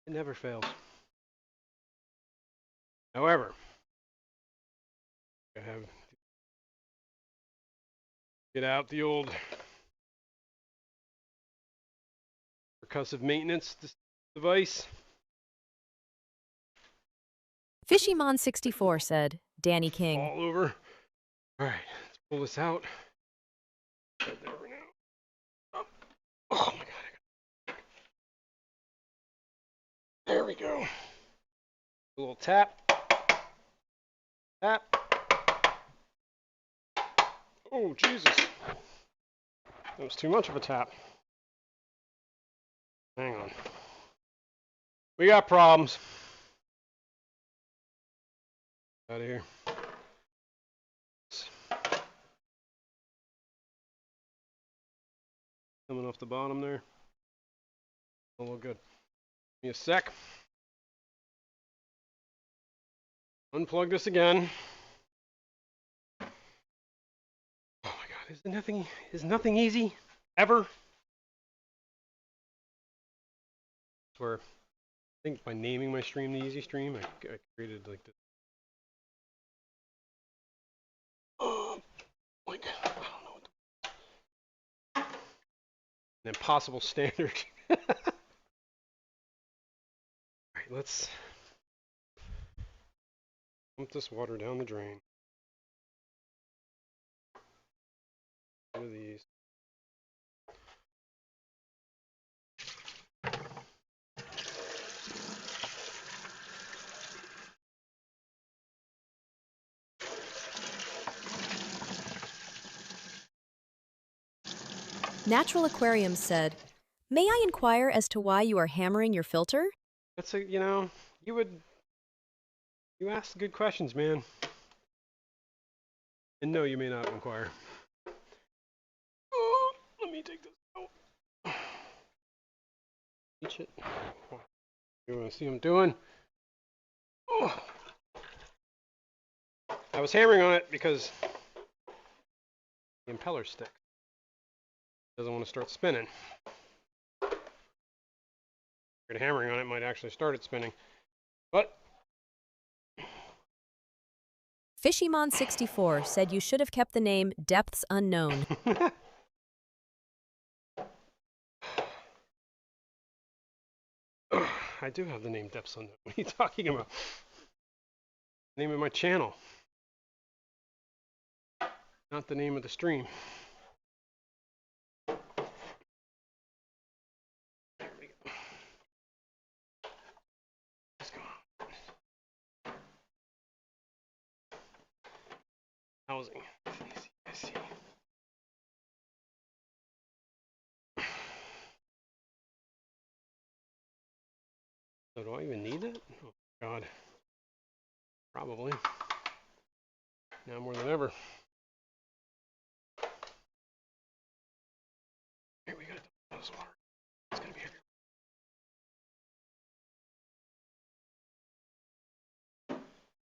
Speaker 1: It never fails. However, I have get out the old percussive maintenance device.
Speaker 4: Fishymon64 said, Danny King.
Speaker 1: All over. All right, let's pull this out. Right there for now. Oh my god. There we go. A little tap. Tap. Oh, Jesus. That was too much of a tap. Hang on. We got problems. Out of here. Coming off the bottom there. A little good. Give me a sec. Unplug this again. Oh my god, is nothing easy? Ever? I swear. I think by naming my stream the easy stream, I created like this. Oh, like, I don't know what an impossible standard. Alright, let's pump this water down the drain. One of these.
Speaker 4: Natural Aquarium said, "May I inquire as to why you are hammering your filter?"
Speaker 1: That's you ask good questions, man. And no, you may not inquire. Oh, let me take this out. Teach it. You want to see what I'm doing? Oh. I was hammering on it because the impeller stick doesn't want to start spinning. Hammering on it might actually start it spinning, but
Speaker 4: Fishymon64 said you should have kept the name Depths Unknown.
Speaker 1: I do have the name Depths Unknown. What are you talking about? Name of my channel, not the name of the stream. There we go. Let's go. Housing. I see. So do I even need that? Oh God. Probably. Now more than ever. Here we got this water. It's gonna be heavy.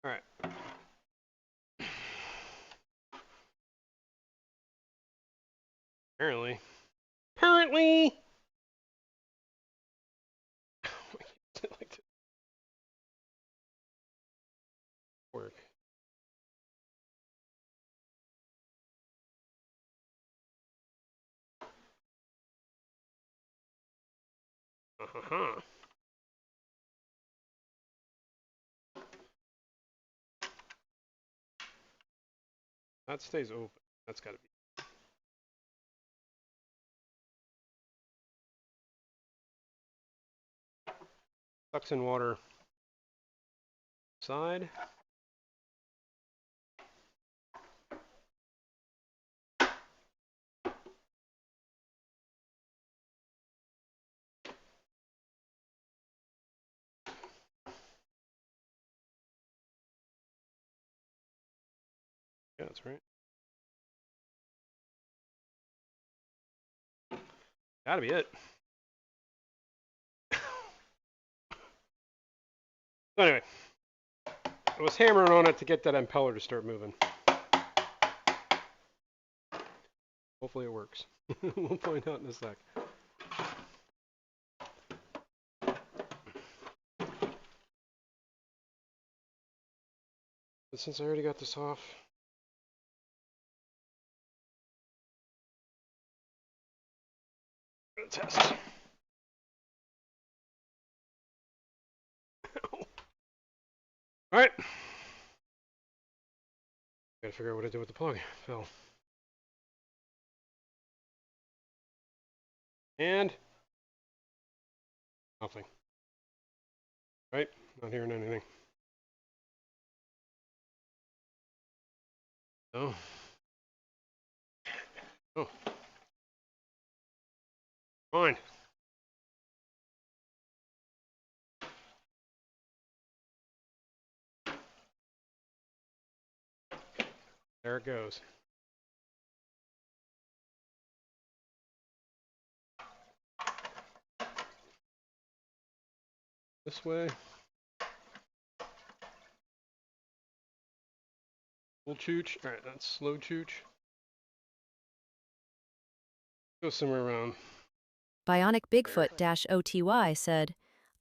Speaker 1: All right. Apparently. Like to work. Uh-huh. That stays open. That's got to be. Sucks in water. Side. Yeah, that's right. Gotta be it. So anyway, I was hammering on it to get that impeller to start moving. Hopefully it works. We'll find out in a sec. But since I already got this off, I'm gonna test. All right. Gotta figure out what to do with the plug. Fell. And nothing. Right? Not hearing anything. No. Oh. Fine. There it goes. This way. Full chooch. Alright, that's slow chooch. Go somewhere around.
Speaker 4: Bionic Bigfoot-OTY said,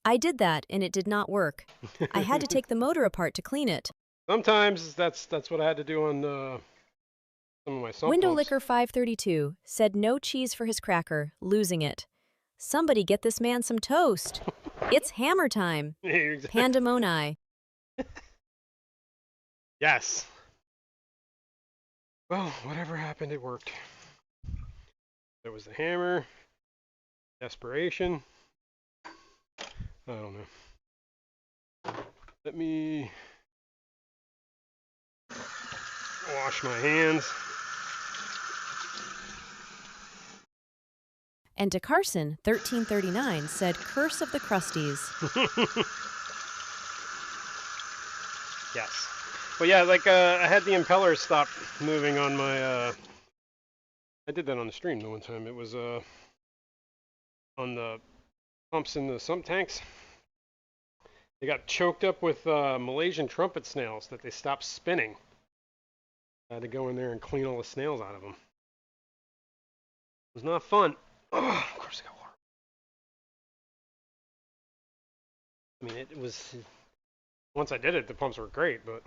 Speaker 4: I did that and it did not work. I had to take the motor apart to clean it.
Speaker 1: Sometimes that's what I had to do on some of my sump
Speaker 4: Window
Speaker 1: pumps.
Speaker 4: Licker 532 said no cheese for his cracker, losing it. Somebody get this man some toast. It's hammer time.
Speaker 1: Exactly.
Speaker 4: Pandemoni.
Speaker 1: Yes. Well, whatever happened, it worked. There was the hammer. Desperation. I don't know. Let me wash my hands.
Speaker 4: And to Carson 1339 said curse of the crusties.
Speaker 1: Yes. But yeah, like I had the impeller stop moving on my I did that on the stream the one time. It was on the pumps in the sump tanks. They got choked up with Malaysian trumpet snails that they stopped spinning. I had to go in there and clean all the snails out of them. It was not fun. Oh, of course I got water. I mean, it was... Once I did it, the pumps were great, but...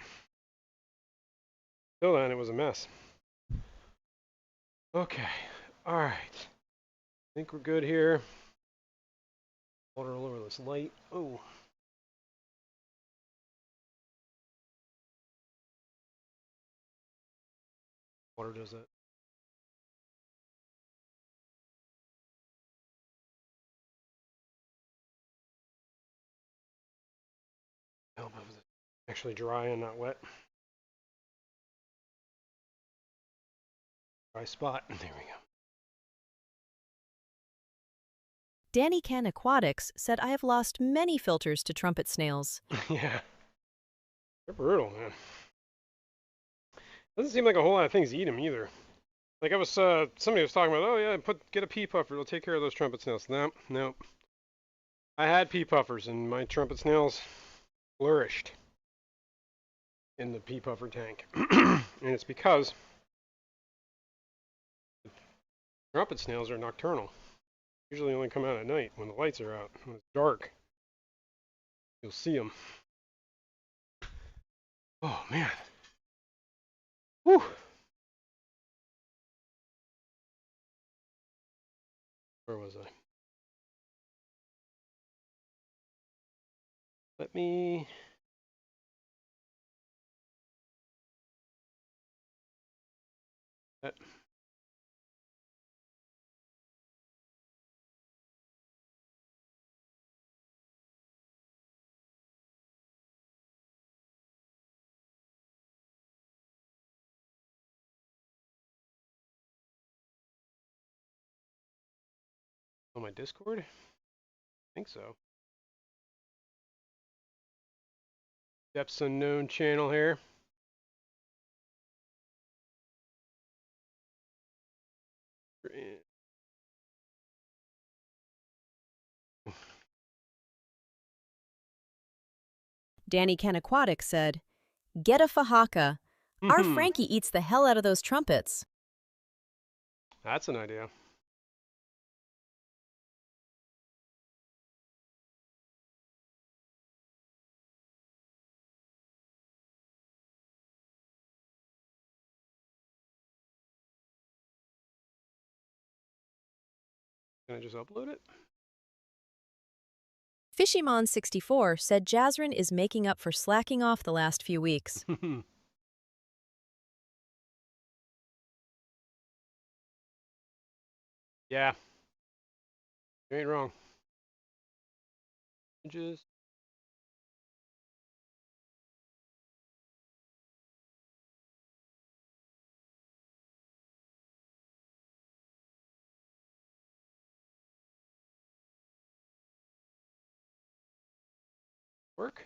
Speaker 1: Till then, it was a mess. Okay. Alright. I think we're good here. Water all over this light. Oh. Water does that. Help if it's actually dry and not wet. Dry spot. There we go.
Speaker 4: Danny Can Aquatics said I have lost many filters to trumpet snails.
Speaker 1: Yeah. They're brutal, man. Doesn't seem like a whole lot of things eat them either. Like I was, somebody was talking about, oh yeah, get a pea puffer, it'll take care of those trumpet snails. Nope, nope. I had pea puffers and my trumpet snails flourished in the pea puffer tank. And it's because trumpet snails are nocturnal. Usually only come out at night when the lights are out. When it's dark, you'll see them. Oh man. Whew. Where was I? Let me... On my Discord? I think so. Depths Unknown channel here.
Speaker 4: Danny Can Aquatics said, "Get a fajaka. Our Frankie eats the hell out of those trumpets."
Speaker 1: That's an idea. Can I just upload it?
Speaker 4: Fishymon64 said Jazrin is making up for slacking off the last few weeks.
Speaker 1: Yeah. You ain't wrong. Just... Work?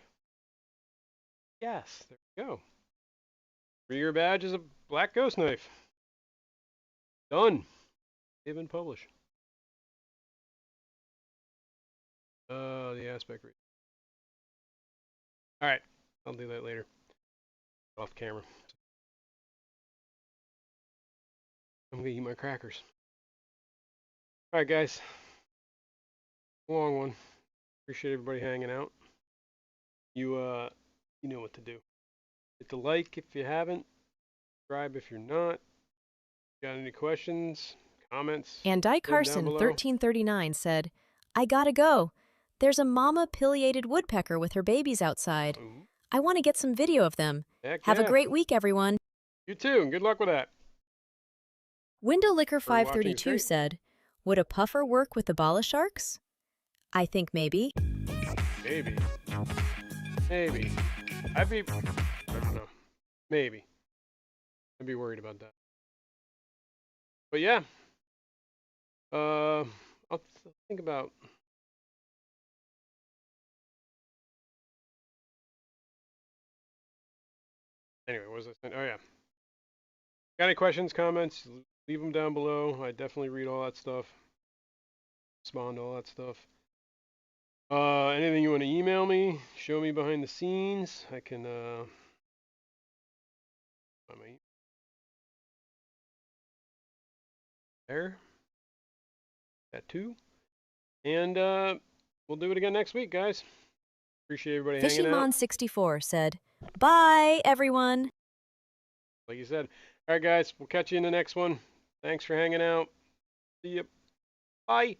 Speaker 1: Yes, there we go. 3-year badge is a black ghost knife. Done. Save and publish. The aspect ratio. Alright, I'll do that later. Off camera. I'm gonna eat my crackers. Alright guys. Long one. Appreciate everybody hanging out. You know what to do. Hit the like if you haven't. Subscribe if you're not. Got any questions, comments?
Speaker 4: And Di Carson 1339 said, "I gotta go. There's a mama pileated woodpecker with her babies outside.
Speaker 1: Ooh.
Speaker 4: I want to get some video of them.
Speaker 1: Heck
Speaker 4: Have
Speaker 1: yeah.
Speaker 4: a great week, everyone."
Speaker 1: You too, and good luck with that.
Speaker 4: Window Liquor
Speaker 1: watching
Speaker 4: 532
Speaker 1: great.
Speaker 4: said, "Would a puffer work with the bala sharks? I think maybe."
Speaker 1: Maybe. Maybe. I don't know. Maybe. I'd be worried about that. But yeah. I'll think about... Anyway, what was I saying? Oh yeah. Got any questions, comments? Leave them down below. I definitely read all that stuff. Respond to all that stuff. Anything you want to email me, show me behind the scenes, I can find my there. That too. And we'll do it again next week, guys. Appreciate everybody hanging out.
Speaker 4: Fishymon64 said, "Bye, everyone."
Speaker 1: Like you said. All right, guys. We'll catch you in the next one. Thanks for hanging out. See you. Bye.